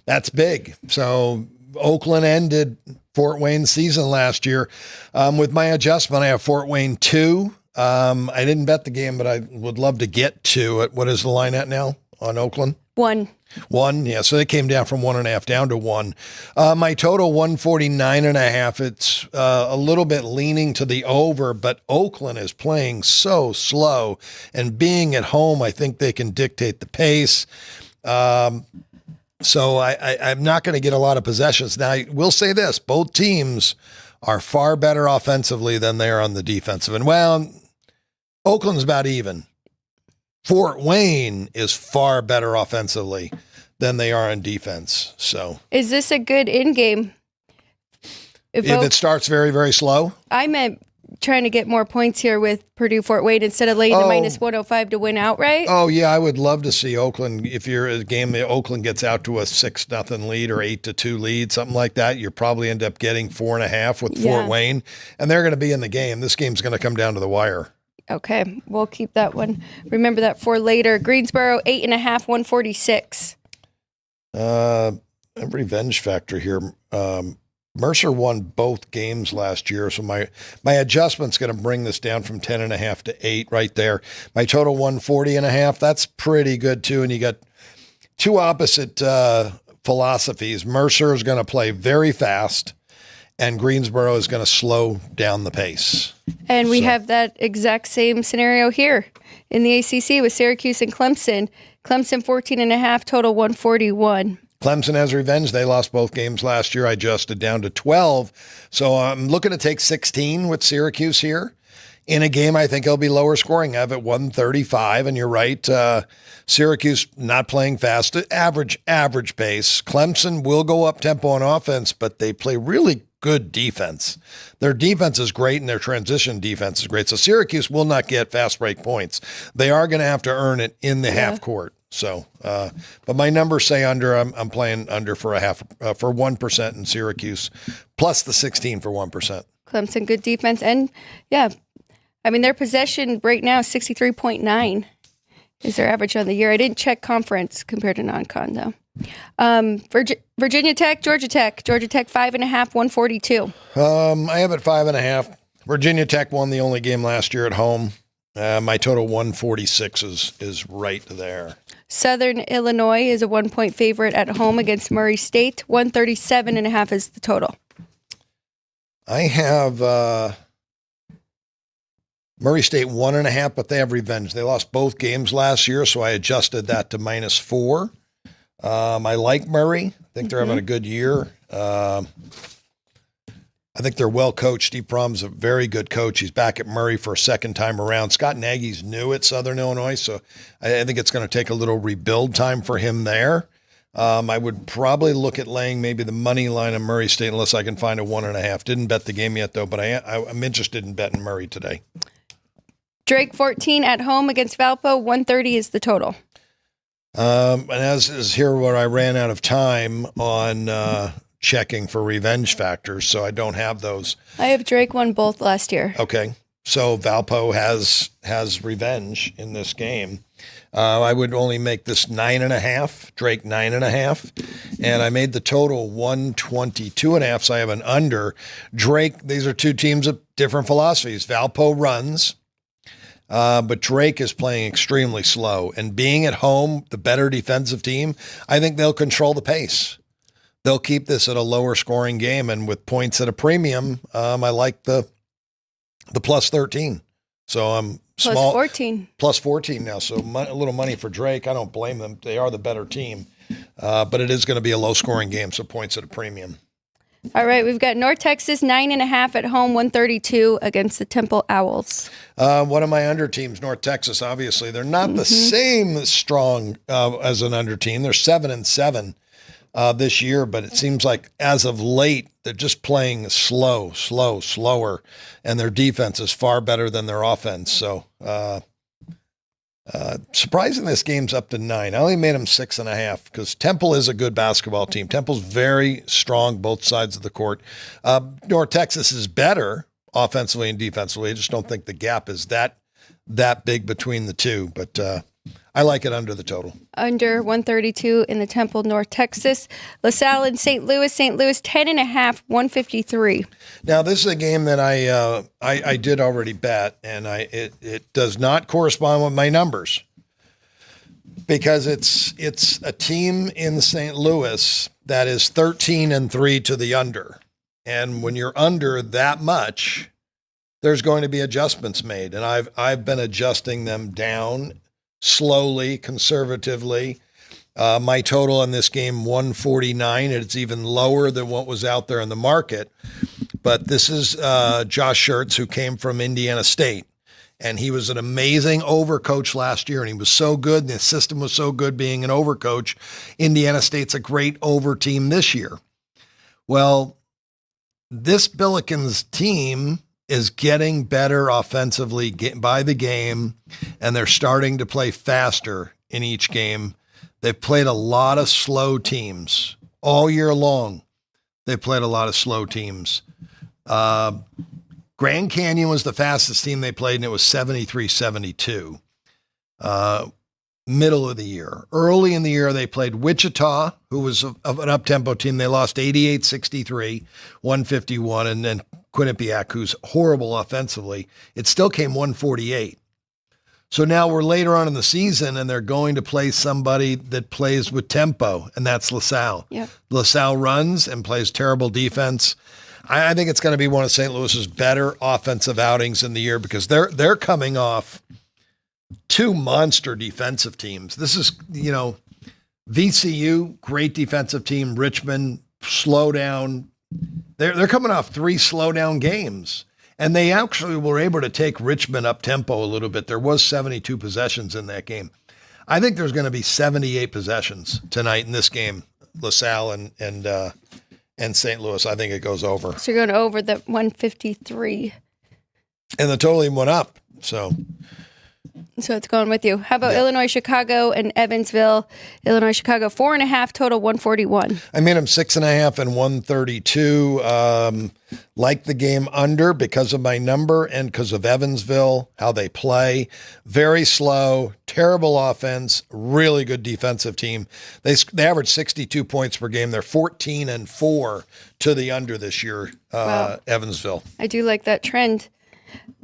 That's big. So Oakland ended Fort Wayne's season last year. With my adjustment, I have Fort Wayne 2. I didn't bet the game, but I would love to get to it. What is the line at now on Oakland? 1. 1, yeah. So they came down from 1.5 down to 1. My total 149.5. It's a little bit leaning to the over, but Oakland is playing so slow, and being at home, I think they can dictate the pace. So I'm not going to get a lot of possessions. Now, I will say this. Both teams are far better offensively than they are on the defensive. And, well, Oakland's about even. Fort Wayne is far better offensively than they are on defense. So, is this a good in-game? If it starts very, very slow? I meant trying to get more points here with Purdue Fort Wayne instead of laying the -105 to win outright. Oh, yeah, I would love to see Oakland. If you're a game that Oakland gets out to a 6-0 lead or 8-2 lead, something like that, you probably end up getting 4.5 with Fort Wayne, and they're going to be in the game. This game's going to come down to the wire. Okay, we'll keep that one. Remember that for later. Greensboro 8.5, 146. A revenge factor here. Mercer won both games last year, so my adjustment's going to bring this down from 10.5 to 8 right there. My total 140.5. That's pretty good too. And you got two opposite philosophies. Mercer is going to play very fast, and Greensboro is going to slow down the pace. And we have that exact same scenario here in the ACC with Syracuse and Clemson. Clemson 14.5, total 141. Clemson has revenge. They lost both games last year. I adjusted down to 12. So I'm looking to take 16 with Syracuse here. In a game, I think it'll be lower scoring. I have it 135, and you're right. Syracuse not playing fast, average pace. Clemson will go up tempo on offense, but they play really good defense. Their defense is great, and their transition defense is great. So Syracuse will not get fast break points. They are going to have to earn it in the half court. So, but my numbers say under. I'm playing under for 1% in Syracuse, plus the 16 for 1%. Clemson, good defense, and I mean their possession right now is 63.9 is their average on the year. I didn't check conference compared to non-con though. Virginia Tech, Georgia Tech 5.5, 142. I have it 5.5. Virginia Tech won the only game last year at home. My total 146 is right there. Southern Illinois is a 1-point favorite at home against Murray State. 137.5 is the total. I have Murray State 1.5, but they have revenge. They lost both games last year, so I adjusted that to -4. I like Murray. I think they're having a good year. I think they're well coached. Steve Prohm's a very good coach. He's back at Murray for a second time around. Scott Nagy's new at Southern Illinois, so I think it's going to take a little rebuild time for him there. I would probably look at laying maybe the money line on Murray State unless I can find a 1.5. Didn't bet the game yet, though, but I'm interested in betting Murray today. Drake 14 at home against Valpo. 130 is the total. And as is here where I ran out of time on checking for revenge factors, so I don't have those. I have Drake won both last year. Okay, so Valpo has revenge in this game. I would only make this 9.5, Drake 9.5, and I made the total 122.5, so I have an under. Drake, these are two teams of different philosophies. Valpo runs, but Drake is playing extremely slow, and being at home, the better defensive team, I think they'll control the pace. They'll keep this at a lower scoring game, and with points at a premium, I like the plus 13. So I'm plus small. 14. Plus 14 now, so a little money for Drake. I don't blame them. They are the better team, but it is going to be a low scoring game, so points at a premium. All right, we've got North Texas 9.5 at home, 132 against the Temple Owls. One of my under teams, North Texas, obviously. They're not the same strong as an under team. They're 7-7. This year, but it seems like as of late, they're just playing slower, and their defense is far better than their offense. So, surprising this game's up to 9. I only made them 6.5 because Temple is a good basketball team. Temple's very strong, both sides of the court. North Texas is better offensively and defensively. I just don't think the gap is that big between the two, but, I like it under the total. Under 132 in the Temple, North Texas. LaSalle and St. Louis 10.5, 153. Now, this is a game that I did already bet, and it does not correspond with my numbers because it's a team in St. Louis that is 13-3 to the under. And when you're under that much, there's going to be adjustments made. And I've been adjusting them down slowly, conservatively. My total in this game, 149. It's even lower than what was out there in the market. But this is Josh Schertz, who came from Indiana State. And he was an amazing overcoach last year. And he was so good. And the system was so good being an overcoach. Indiana State's a great over team this year. Well, this Billikens team is getting better offensively by the game, and they're starting to play faster in each game. They've played a lot of slow teams all year long. They played a lot of slow teams. Grand Canyon was the fastest team they played, and it was 73-72. middle of the year. Early in the year, they played Wichita, who was of an up-tempo team. They lost 88-63, 151, and then Quinnipiac, who's horrible offensively. It still came 148. So now we're later on in the season, and they're going to play somebody that plays with tempo, and that's LaSalle. Yep. LaSalle runs and plays terrible defense. I think it's going to be one of St. Louis's better offensive outings in the year because they're coming off two monster defensive teams. This is, VCU, great defensive team. Richmond, slow down. They're coming off 3 slow down games. And they actually were able to take Richmond up tempo a little bit. There was 72 possessions in that game. I think there's going to be 78 possessions tonight in this game, LaSalle and St. Louis. I think it goes over. So you're going over the 153. And the total even went up. So it's going with you. How about Illinois, Chicago, and Evansville? Illinois, Chicago, 4.5, total 141. I made them 6.5 and 132. Like the game under because of my number and because of Evansville, how they play. Very slow, terrible offense, really good defensive team. They average 62 points per game. They're 14-4 to the under this year, wow. Evansville. I do like that trend.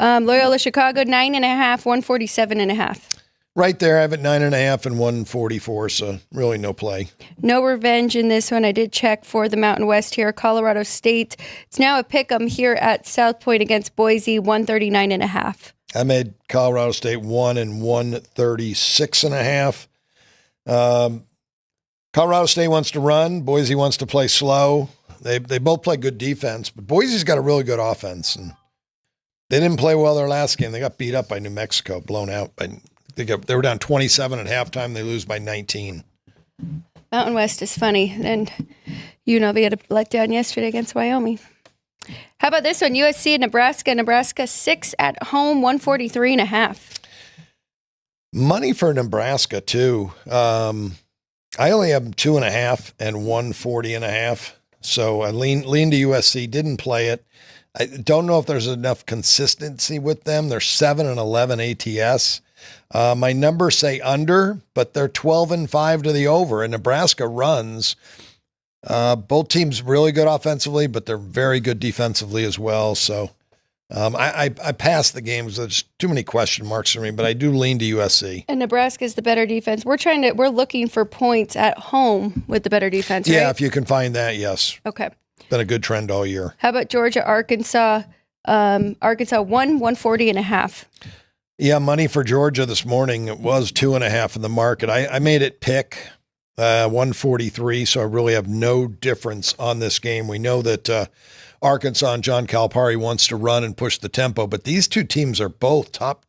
Loyola Chicago, 9.5, 147.5. Right there, I have it 9.5 and 144, so really no play. No revenge in this one. I did check for the Mountain West here. Colorado State. It's now a pick'em here at South Point against Boise, 139.5. I made Colorado State 1 and 136.5. Colorado State wants to run. Boise wants to play slow. They both play good defense, but Boise's got a really good offense, and they didn't play well their last game. They got beat up by New Mexico, blown out. They were down 27 at halftime. They lose by 19. Mountain West is funny. And UNLV had a letdown yesterday against Wyoming. How about this one? USC and Nebraska. Nebraska 6 at home, 143.5. Money for Nebraska, too. I only have 2.5 and 140.5. So I lean to USC, didn't play it. I don't know if there's enough consistency with them. They're 7 and 11 ATS. My numbers say under, but they're 12-5 to the over. And Nebraska runs. Both teams really good offensively, but they're very good defensively as well. So I passed the game because there's too many question marks for me, but I do lean to USC. And Nebraska is the better defense. We're looking for points at home with the better defense, right? Yeah, if you can find that, yes. Okay. Been a good trend all year. How about Georgia, Arkansas? Arkansas 140.5. Yeah, money for Georgia this morning. It was 2.5 in the market. I made it pick 143, so I really have no difference on this game. We know that Arkansas and John Calipari wants to run and push the tempo, but these two teams are both top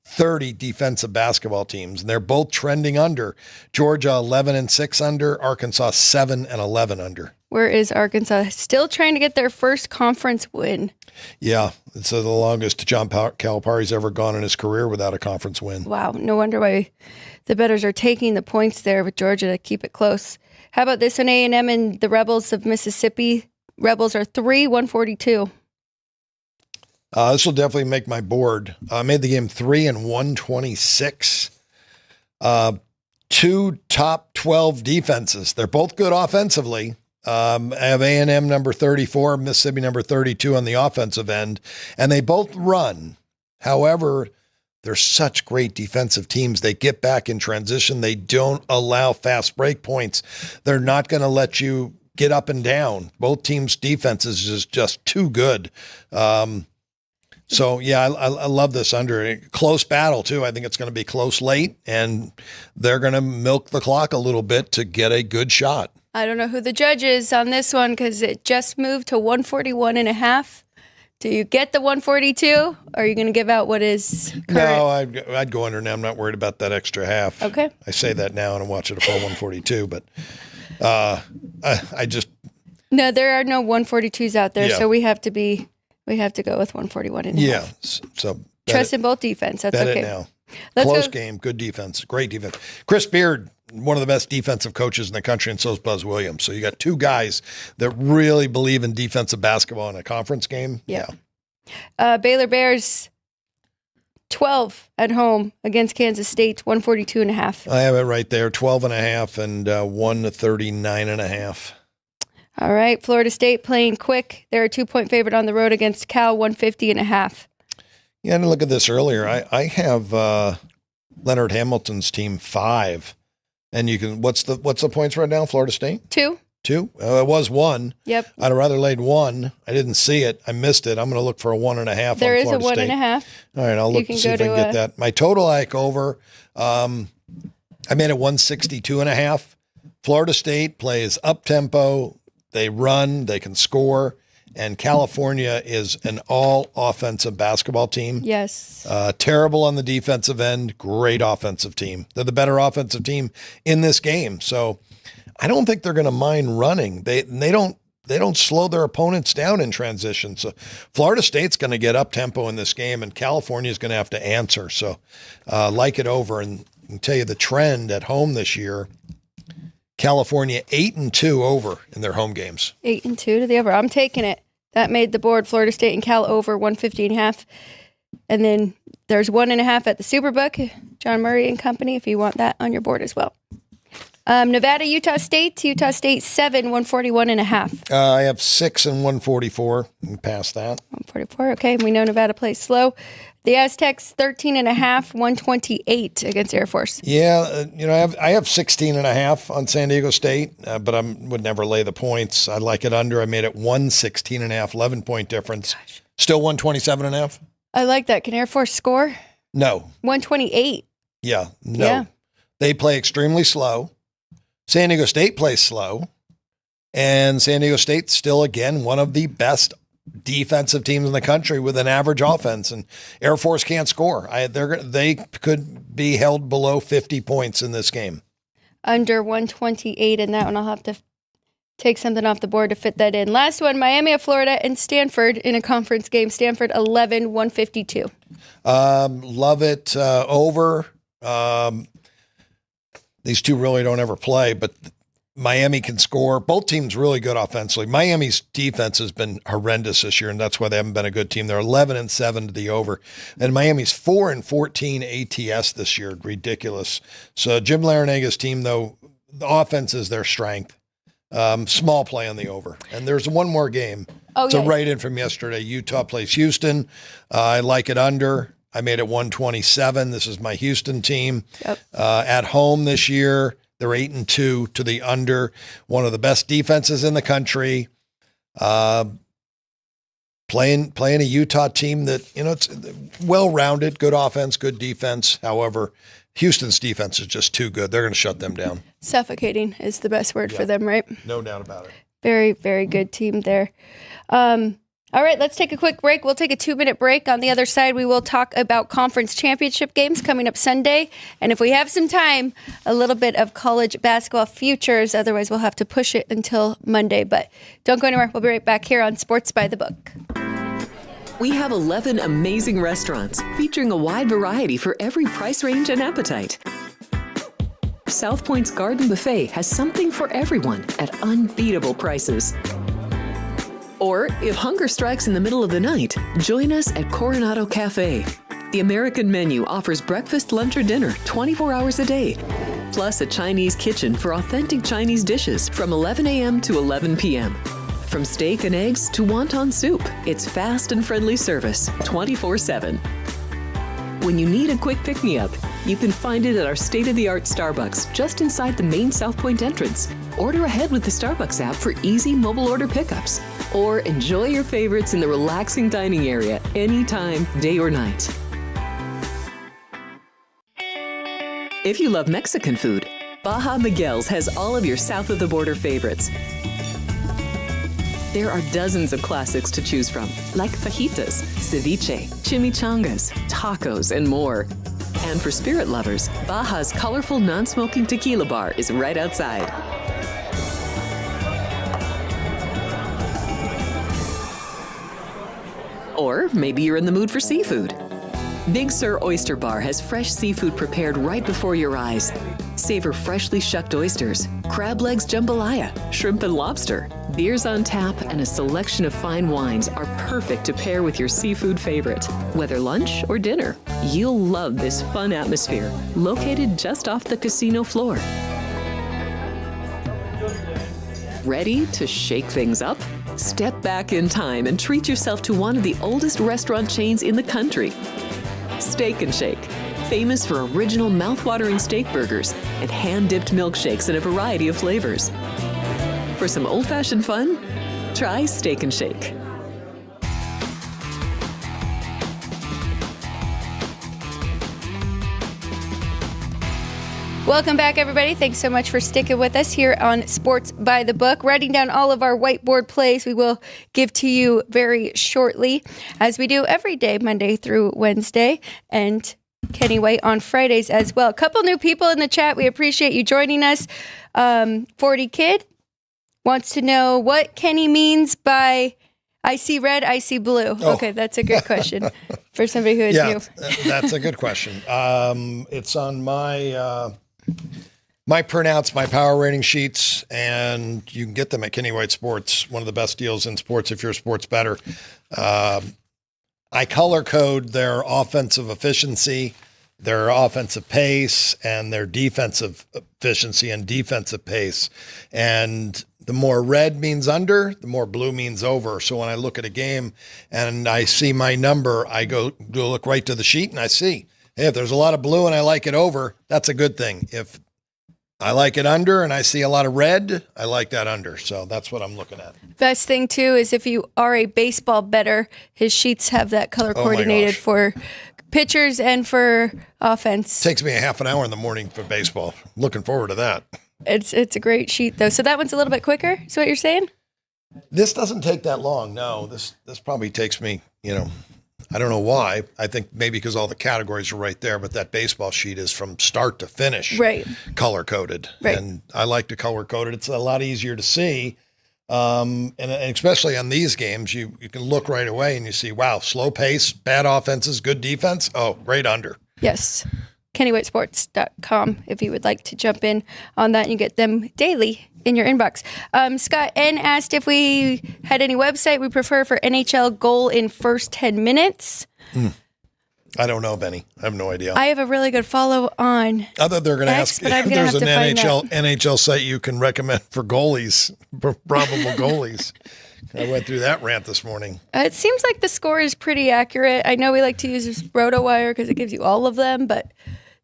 30 defensive basketball teams, and they're both trending under. Georgia 11-6 under, Arkansas 7-11 under. Where is Arkansas? Still trying to get their first conference win. Yeah, it's the longest John Calipari's ever gone in his career without a conference win. Wow, no wonder why the bettors are taking the points there with Georgia to keep it close. How about this one, A&M and the Rebels of Mississippi? Rebels are 3, 142. This will definitely make my board. I made the game 3 and 126. Two top 12 defenses. They're both good offensively. I have A&M number 34, Mississippi number 32 on the offensive end, and they both run. However, they're such great defensive teams. They get back in transition. They don't allow fast break points. They're not going to let you get up and down. Both teams' defenses is just too good. So, yeah, I love this under. Close battle, too. I think it's going to be close late, and they're going to milk the clock a little bit to get a good shot. I don't know who the judge is on this one because it just moved to 141.5. Do you get the 142, or are you going to give out what is current? No, I'd go under now. I'm not worried about that extra half. Okay. I say that now, and I watch it a full 142, but I just... No, there are no 142s out there, Yeah. so we have to go with 141.5. Yeah, so... Trust in both defense. That's bet okay. it now. Let's Close go. game, good defense, great defense. Chris Beard, one of the best defensive coaches in the country, and so is Buzz Williams. So you got two guys that really believe in defensive basketball in a conference game. Yeah. Baylor Bears 12 at home against Kansas State, 142.5. I have it right there, 12.5 and 139.5. All right, Florida State playing quick. They're a 2-point favorite on the road against Cal, 150.5. Yeah, I didn't look at this earlier. I have Leonard Hamilton's team 5, and you can. What's the points right now? Florida State 2. 2. It was 1. Yep. I'd have rather laid 1. I didn't see it. I missed it. I'm going to look for a 1.5. There is Florida a State. 1.5. All right, I'll look to see if I can get that. My total I like over. I made it 162.5. Florida State plays up tempo. They run. They can score. And California is an all offensive basketball team. Yes. Terrible on the defensive end. Great offensive team. They're the better offensive team in this game. So I don't think they're going to mind running. They don't slow their opponents down in transition. So Florida State's going to get up tempo in this game, and California is going to have to answer. So like it over. And I can tell you the trend at home this year. California 8-2 over in their home games. 8-2 to the over. I'm taking it. That made the board. Florida State and Cal over 150.5. And then there's 1.5 at the Superbook. John Murray and company, if you want that on your board as well. Nevada, Utah State 7, 141.5. I have 6 and 144. Past that. 144. Okay, we know Nevada plays slow. The Aztecs 13.5, 128 against Air Force. Yeah, I have 16.5 on San Diego State, but I would never lay the points. I like it under. I made it 116.5, 11-point difference. Gosh. Still 127.5. I like that. Can Air Force score? No. 128. Yeah, no. Yeah. They play extremely slow. San Diego State plays slow, and San Diego State's still, again, one of the best defensive teams in the country with an average offense, and Air Force can't score. They could be held below 50 points in this game. Under 128 in that one. I'll have to take something off the board to fit that in. Last one, Miami of Florida and Stanford in a conference game. Stanford 11, 152. Love it over. These two really don't ever play, but Miami can score. Both teams really good offensively. Miami's defense has been horrendous this year, and that's why they haven't been a good team. They're 11-7 to the over, and Miami's 4-14 ATS this year. Ridiculous. So Jim Laranaga's team, though, the offense is their strength. Small play on the over, and there's one more game. Oh, it's a write-in from yesterday. Utah plays Houston. I like it under. I made it 127. This is my Houston team. Yep. At home this year, they're 8-2 to the under. One of the best defenses in the country. Playing a Utah team that, it's well-rounded, good offense, good defense. However, Houston's defense is just too good. They're going to shut them down. Suffocating is the best word for them, right? No doubt about it. Very, very good team there. All right, let's take a quick break. We'll take a 2-minute break. On the other side, we will talk about conference championship games coming up Sunday. And if we have some time, a little bit of college basketball futures. Otherwise, we'll have to push it until Monday. But don't go anywhere. We'll be right back here on Sports by the Book. We have 11 amazing restaurants featuring a wide variety for every price range and appetite. South Point's Garden Buffet has something for everyone at unbeatable prices. Or, if hunger strikes in the middle of the night, join us at Coronado Cafe. The American menu offers breakfast, lunch, or dinner 24 hours a day, plus a Chinese kitchen for authentic Chinese dishes from 11 a.m. to 11 p.m. From steak and eggs to wonton soup, it's fast and friendly service 24/7. When you need a quick pick-me-up, you can find it at our state-of-the-art Starbucks just inside the main South Point entrance. Order ahead with the Starbucks app for easy mobile order pickups. Or enjoy your favorites in the relaxing dining area anytime, day or night. If you love Mexican food, Baja Miguel's has all of your south of the border favorites. There are dozens of classics to choose from, like fajitas, ceviche, chimichangas, tacos, and more. And for spirit lovers, Baja's colorful non-smoking tequila bar is right outside. Or maybe you're in the mood for seafood. Big Sur Oyster Bar has fresh seafood prepared right before your eyes. Savor freshly shucked oysters, crab legs jambalaya, shrimp and lobster. Beers on tap and a selection of fine wines are perfect to pair with your seafood favorite. Whether lunch or dinner, You'll love this fun atmosphere, located just off the casino floor. Ready to shake things up? Step back in time and treat yourself to one of the oldest restaurant chains in the country. Steak and Shake, famous for original mouth-watering steak burgers and hand-dipped milkshakes in a variety of flavors. For some old-fashioned fun, try Steak and Shake. Welcome back, everybody. Thanks so much for sticking with us here on Sports by the Book. Writing down all of our whiteboard plays we will give to you very shortly, as we do every day, Monday through Wednesday, and Kenny White on Fridays as well. A couple new people in the chat. We appreciate you joining us. 40 Kid wants to know what Kenny means by I see red, I see blue. Oh. Okay, that's a great question for somebody who is new. That's a good question. It's on my printouts, my power rating sheets, and you can get them at Kenny White Sports, one of the best deals in sports if you're a sports bettor. I color code their offensive efficiency, their offensive pace, and their defensive efficiency and defensive pace. And the more red means under, the more blue means over. So when I look at a game and I see my number, I go look right to the sheet and I see, hey, if there's a lot of blue and I like it over, that's a good thing. If I like it under and I see a lot of red, I like that under. So that's what I'm looking at. Best thing, too, is if you are a baseball bettor, his sheets have that color coordinated for pitchers and for offense. Takes me a half an hour in the morning for baseball. Looking forward to that. It's a great sheet, though. So that one's a little bit quicker, is what you're saying? This doesn't take that long. No, this probably takes me, I don't know why. I think maybe because all the categories are right there, but that baseball sheet is from start to finish, right, color coded. Right. And I like to color code it. It's a lot easier to see. And especially on these games, you can look right away and you see, wow, slow pace, bad offenses, good defense. Oh, right under. Yes. KennyWhiteSports.com if you would like to jump in on that and you get them daily in your inbox. Scott N asked if we had any website we prefer for NHL goal in first 10 minutes. I don't know, Benny. I have no idea. I have a really good follow on Other they're going to ask if there's an NHL site you can recommend for goalies, for probable goalies. I went through that rant this morning. It seems like the score is pretty accurate. I know we like to use RotoWire because it gives you all of them, but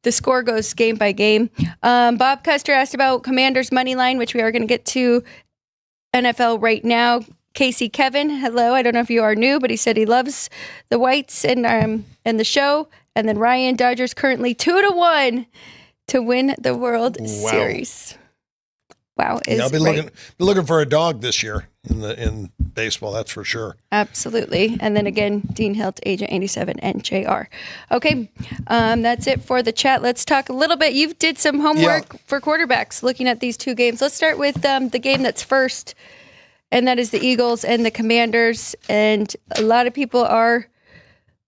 the score goes game by game. Bob Custer asked about Commanders' money line, which we are going to get to NFL right now. Casey Kevin, hello. I don't know if you are new, but he said he loves the Whites and the show. And then Ryan, Dodgers currently 2-1 to win the World Series. Wow, I'll be looking for a dog this year in baseball. That's for sure. Absolutely. And then again, Dean Helt, Agent 87, and JR. Okay, that's it for the chat. Let's talk a little bit. You did some homework for quarterbacks looking at these two games. Let's start with the game that's first, and that is the Eagles and the Commanders. And a lot of people are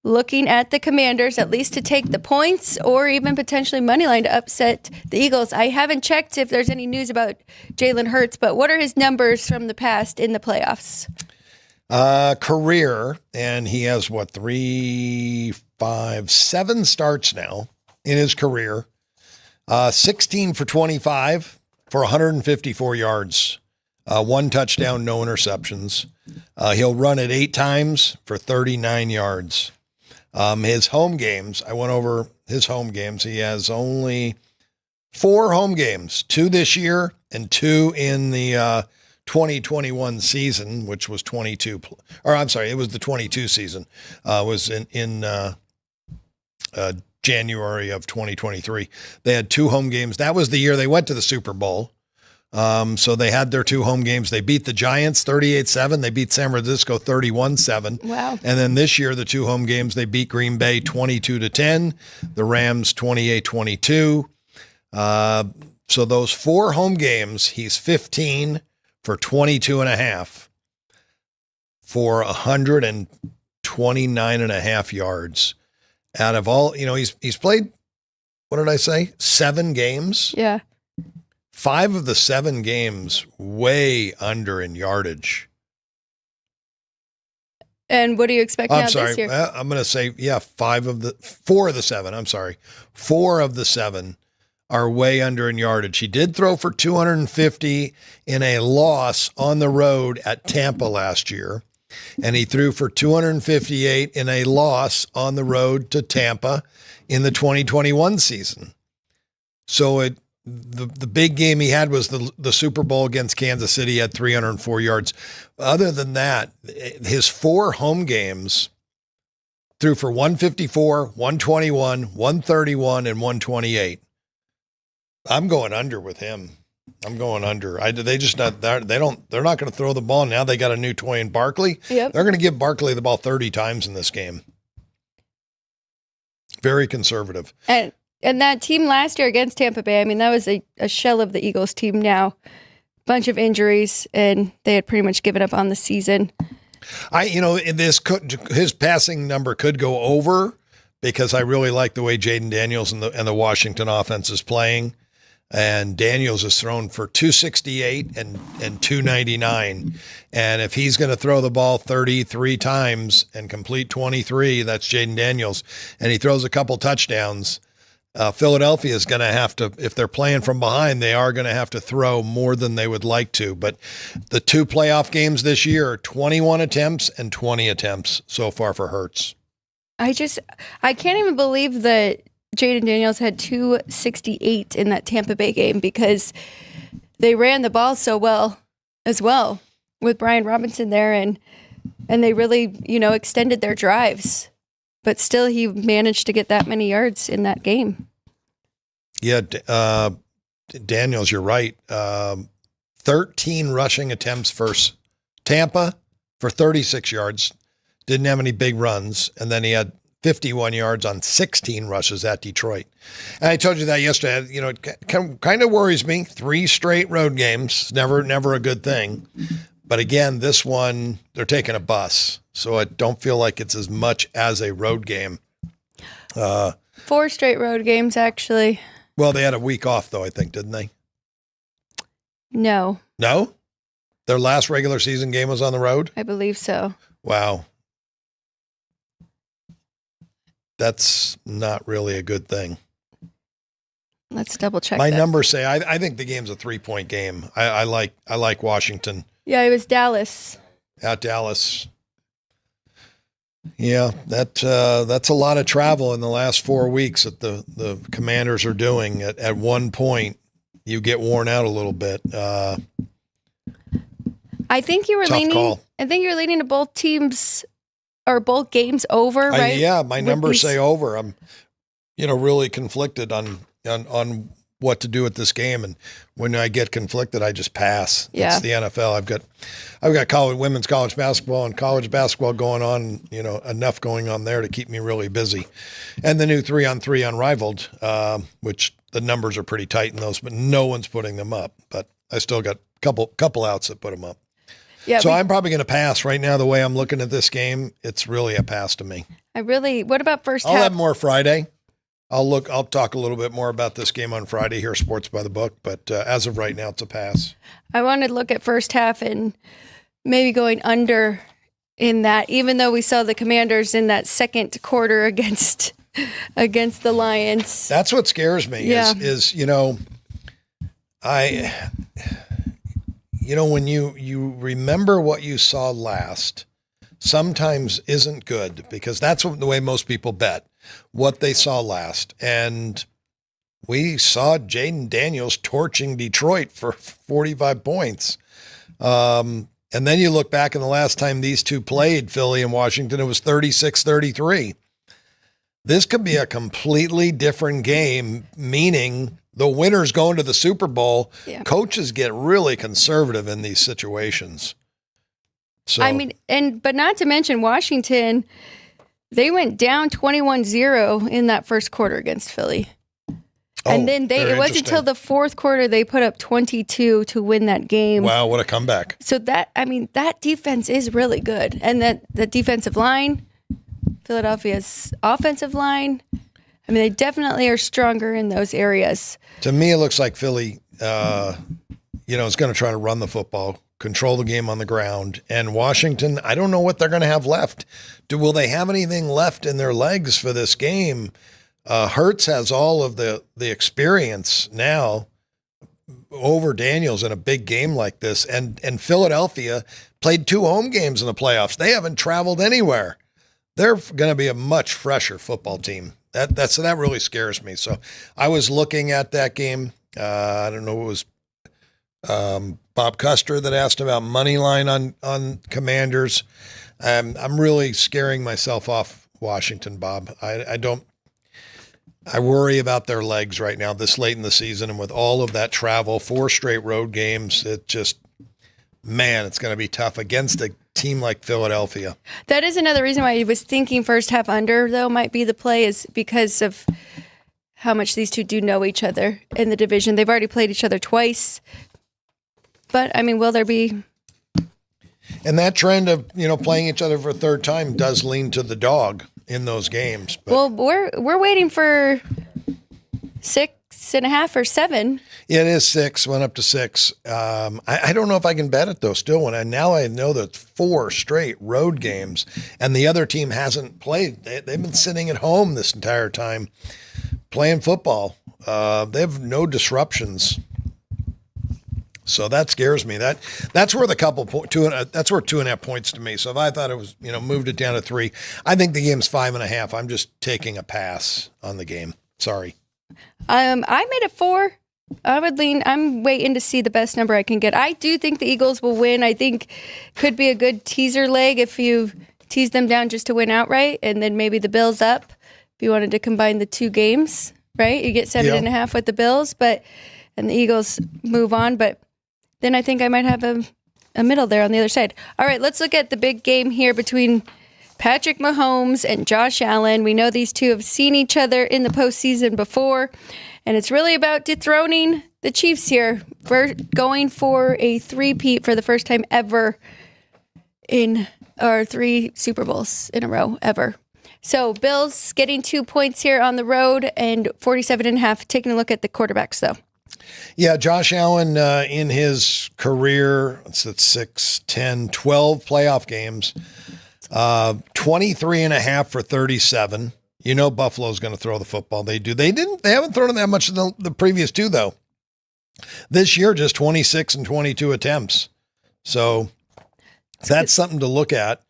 looking at the Commanders, at least to take the points or even potentially money line to upset the Eagles. I haven't checked if there's any news about Jalen Hurts, but what are his numbers from the past in the playoffs? Career, and he has 7 starts now in his career. 16 for 25 for 154 yards. 1 touchdown, no interceptions. He'll run it 8 times for 39 yards. His home games, I went over his home games. He has only 4 home games, 2 this year and 2 in the 2021 season, which was 22. Or I'm sorry, it was the 22 season. Was in January of 2023. They had 2 home games. That was the year they went to the Super Bowl. So they had their 2 home games. They beat the Giants 38-7. They beat San Francisco 31-7. Wow. And then this year, the 2 home games, they beat Green Bay 22-10, the Rams 28-22. So those 4 home games, he's 15 for 22.5 for 129.5 yards. Out of all, he's played, what did I say? 7 games. Yeah. 5 of the 7 games way under in yardage. And what do you expect now I'm sorry. this year? I'm going to say, 4 of the 7. I'm sorry. 4 of the 7 are way under in yardage. He did throw for 250 in a loss on the road at Tampa last year. And he threw for 258 in a loss on the road to Tampa in the 2021 season. So the big game he had was the Super Bowl against Kansas City at 304 yards. Other than that, his 4 home games threw for 154, 121, 131, and 128. I'm going under with him. I'm going under. They're not going to throw the ball now. They got a new toy in Barkley. Yep. They're going to give Barkley the ball 30 times in this game. Very conservative. And that team last year against Tampa Bay, I mean, that was a shell of the Eagles team now. Bunch of injuries, and they had pretty much given up on the season. His passing number could go over because I really like the way Jaden Daniels and the Washington offense is playing. And Daniels has thrown for 268 and 299. And if he's going to throw the ball 33 times and complete 23, that's Jaden Daniels, and he throws a couple touchdowns, Philadelphia is going to have to, if they're playing from behind, they are going to have to throw more than they would like to. But the 2 playoff games this year are 21 attempts and 20 attempts so far for Hurts. I can't even believe that Jaden Daniels had 268 in that Tampa Bay game because they ran the ball so well as well with Brian Robinson there, and they really, extended their drives. But still, he managed to get that many yards in that game. Yeah, Daniels, you're right. 13 rushing attempts for Tampa for 36 yards. Didn't have any big runs. And then he had 51 yards on 16 rushes at Detroit. And I told you that yesterday. It kind of worries me. 3 straight road games, never a good thing. But again, this one, they're taking a bus. So I don't feel like it's as much as a road game. 4 straight road games, actually. Well, they had a week off, though, I think, didn't they? No? Their last regular season game was on the road? I believe so. Wow. That's not really a good thing. Let's double check. My numbers say I think the game's a 3-point game. I like Washington. Yeah, it was Dallas. At Dallas. Yeah, that's a lot of travel in the last 4 weeks that the Commanders are doing. At one point, you get worn out a little bit. I think you were Tough leaning. call. I think you're leaning to both teams or both games over, right? My numbers say over. I'm, really conflicted on what to do with this game, and when I get conflicted, I just pass. Yeah. It's the NFL. I've got women's college basketball and college basketball going on. Enough going on there to keep me really busy, and the new 3-on-3 Unrivaled, which the numbers are pretty tight in those, but no one's putting them up. But I still got couple outs that put them up. Yeah. So I'm probably going to pass right now. The way I'm looking at this game, it's really a pass to me. What about first I'll half? have more Friday. I'll talk a little bit more about this game on Friday here, Sports by the Book. But as of right now, it's a pass. I want to look at first half and maybe going under in that, even though we saw the Commanders in that second quarter against the Lions. That's what scares me. Yeah. When you remember what you saw last, sometimes isn't good because that's the way most people bet, what they saw last. And we saw Jaden Daniels torching Detroit for 45 points. And then you look back, and the last time these two played, Philly and Washington, it was 36-33. This could be a completely different game, meaning the winner's going to the Super Bowl. Yeah. Coaches get really conservative in these situations. So but not to mention Washington, they went down 21-0 in that first quarter against Philly. And then it wasn't until the fourth quarter they put up 22 to win that game. Wow, what a comeback. So that defense is really good. And that defensive line, Philadelphia's offensive line, they definitely are stronger in those areas. To me, it looks like Philly, is going to try to run the football. control the game on the ground. And Washington, I don't know what they're going to have left. Will they have anything left in their legs for this game? Hurts has all of the experience now over Daniels in a big game like this. And Philadelphia played 2 home games in the playoffs. They haven't traveled anywhere. They're going to be a much fresher football team. That really scares me. So I was looking at that game. I don't know, it was Bob Custer that asked about money line on Commanders. I'm really scaring myself off Washington, Bob. I worry about their legs right now this late in the season, and with all of that travel, 4 straight road games, it's going to be tough against a team like Philadelphia. That is another reason why I was thinking first half under, though, might be the play, is because of how much these two do know each other in the division. They've already played each other twice. But, I mean, will there be... And that trend of, playing each other for a third time does lean to the dog in those games. But well, we're waiting for 6.5 or 7. It is 6, went up to 6. I don't know if I can bet it, though, still. I know that 4 straight road games, and the other team hasn't played. They've been sitting at home this entire time playing football. They have no disruptions. So that scares me. That's worth that's worth 2.5 points to me. So if I thought it was, moved it down to 3, I think the game's 5.5. I'm just taking a pass on the game. Sorry. I made it 4. I'm waiting to see the best number I can get. I do think the Eagles will win. I think could be a good teaser leg if you tease them down just to win outright, and then maybe the Bills up if you wanted to combine the 2 games, right? You get 7.5 with the Bills, and the Eagles move on, but then I think I might have a middle there on the other side. All right, let's look at the big game here between Patrick Mahomes and Josh Allen. We know these two have seen each other in the postseason before, and it's really about dethroning the Chiefs here. We're going for a 3-peat for the first time ever in our 3 Super Bowls in a row ever. So Bills getting 2 points here on the road and 47.5. Taking a look at the quarterbacks, though. Yeah, Josh Allen in his career, it's at 6, 10, 12 playoff games, 23.5 for 37. Buffalo's going to throw the football. They do. They haven't thrown it that much in the previous 2, though. This year, just 26 and 22 attempts. So that's something to look at.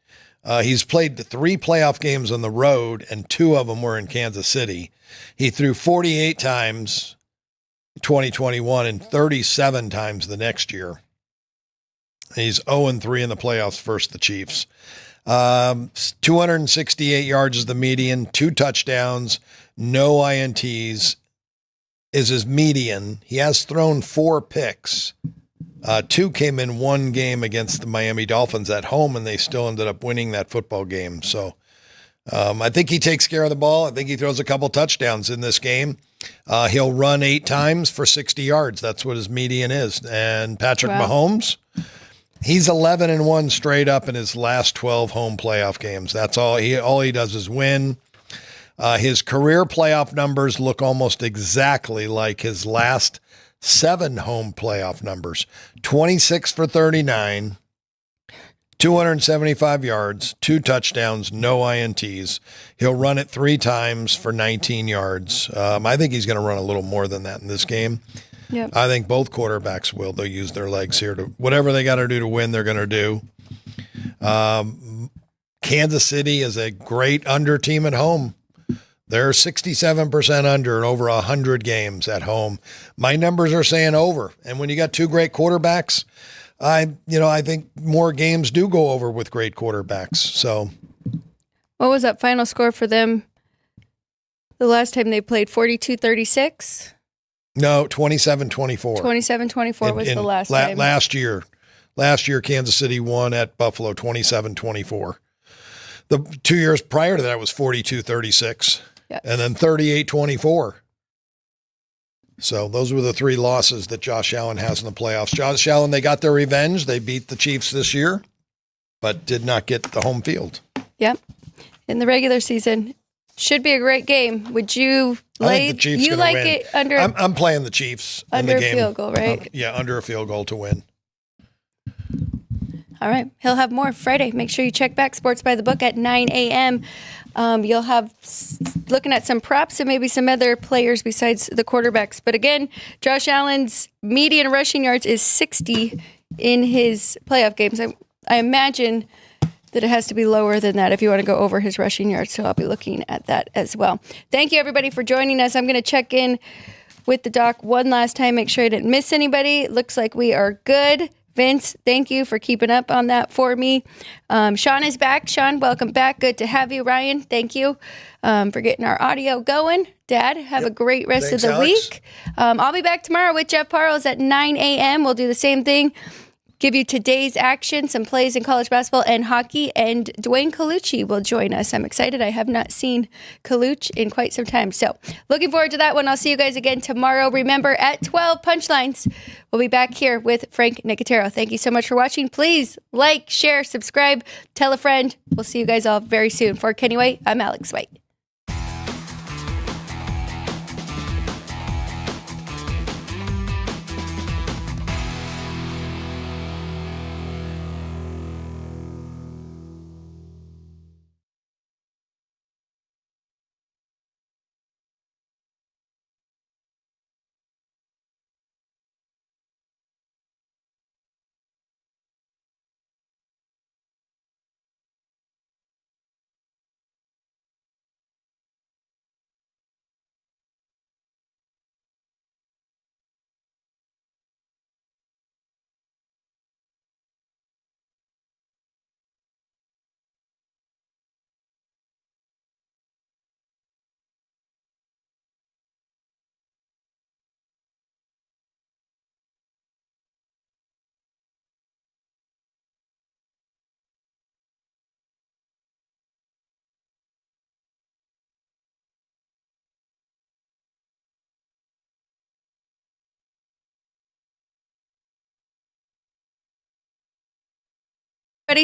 He's played 3 playoff games on the road, and 2 of them were in Kansas City. He threw 48 times 2021 and 37 times the next year. He's 0-3 in the playoffs versus the Chiefs. 268 yards is the median, 2 touchdowns, no INTs is his median. He has thrown 4 picks. 2 came in 1 game against the Miami Dolphins at home, and they still ended up winning that football game. So I think he takes care of the ball. I think he throws a couple touchdowns in this game. He'll run 8 times for 60 yards. That's what his median is. And Patrick Mahomes, he's 11-1 straight up in his last 12 home playoff games. That's all he does is win. His career playoff numbers look almost exactly like his last 7 home playoff numbers. 26 for 39. 275 yards, 2 touchdowns, no INTs. He'll run it 3 times for 19 yards. I think he's going to run a little more than that in this game. Yep. I think both quarterbacks will. They'll use their legs here to whatever they got to do to win, they're going to do. Kansas City is a great under team at home. They're 67% under in over 100 games at home. My numbers are saying over. And when you got 2 great quarterbacks, I think more games do go over with great quarterbacks. So, what was that final score for them the last time they played? 42-36? No, 27-24. 27-24 was the last time. Last year, Kansas City won at Buffalo 27-24. The 2 years prior to that was 42-36, and then 38-24. So those were the 3 losses that Josh Allen has in the playoffs. Josh Allen, they got their revenge. They beat the Chiefs this year, but did not get the home field. Yep. In the regular season. Should be a great game. Would you lay? I think the Chiefs you like win. it under? I'm playing the Chiefs under in the game. A field goal, right? Under a field goal to win. All right. He'll have more Friday. Make sure you check back Sports by the Book at 9 a.m. You'll have looking at some props and maybe some other players besides the quarterbacks. But again, Josh Allen's median rushing yards is 60 in his playoff games. I imagine that it has to be lower than that if you want to go over his rushing yards. So I'll be looking at that as well. Thank you, everybody, for joining us. I'm going to check in with the doc one last time, make sure I didn't miss anybody. Looks like we are good. Vince, thank you for keeping up on that for me. Sean is back. Sean, welcome back. Good to have you. Ryan, thank you for getting our audio going. Dad, have a great rest of the week. I'll be back tomorrow with Jeff Parles at 9 a.m. We'll do the same thing. Give you today's action, some plays in college basketball and hockey, and Dwayne Colucci will join us. I'm excited. I have not seen Colucci in quite some time. So looking forward to that one. I'll see you guys again tomorrow. Remember, at 12 Punchlines, we'll be back here with Frank Nicotero. Thank you so much for watching. Please like, share, subscribe, tell a friend. We'll see you guys all very soon. For Kenny White, I'm Alex White.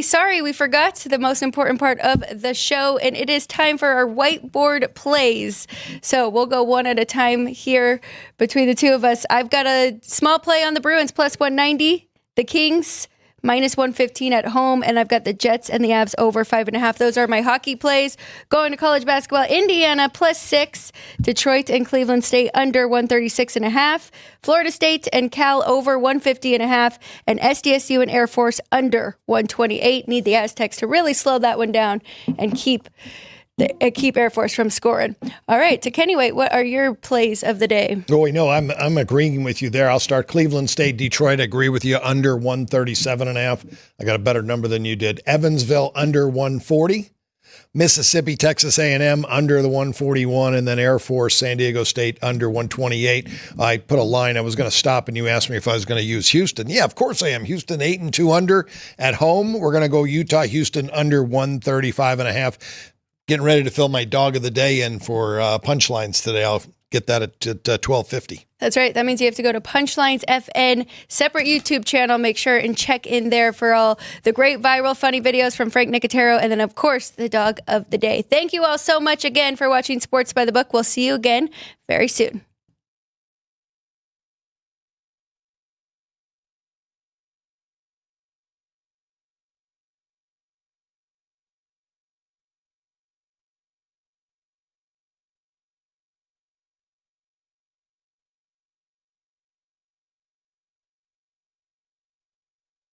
Sorry, we forgot the most important part of the show, and it is time for our whiteboard plays. So we'll go one at a time here between the two of us. I've got a small play on the Bruins, plus 190, the Kings, minus 115 at home, and I've got the Jets and the Avs over 5.5. Those are my hockey plays. Going to college basketball, Indiana, plus 6, Detroit and Cleveland State under 136.5, Florida State and Cal over 150.5, and SDSU and Air Force under 128. Need the Aztecs to really slow that one down and keep Air Force from scoring. All right, to Kenny White, what are your plays of the day? Oh, I'm agreeing with you there. I'll start Cleveland State, Detroit. I agree with you, under 137.5. I got a better number than you did. Evansville, under 140. Mississippi, Texas A&M, under the 141. And then Air Force, San Diego State, under 128. I put a line. I was going to stop, and you asked me if I was going to use Houston. Yeah, of course I am. Houston, 8-2 under at home. We're going to go Utah, Houston, under 135.5. Getting ready to fill my dog of the day in for Punchlines today. I'll get that at 12:50. That's right. That means you have to go to Punchlines FN, separate YouTube channel. Make sure and check in there for all the great viral funny videos from Frank Nicotero, and then, of course, the dog of the day. Thank you all so much again for watching Sports by the Book. We'll see you again very soon.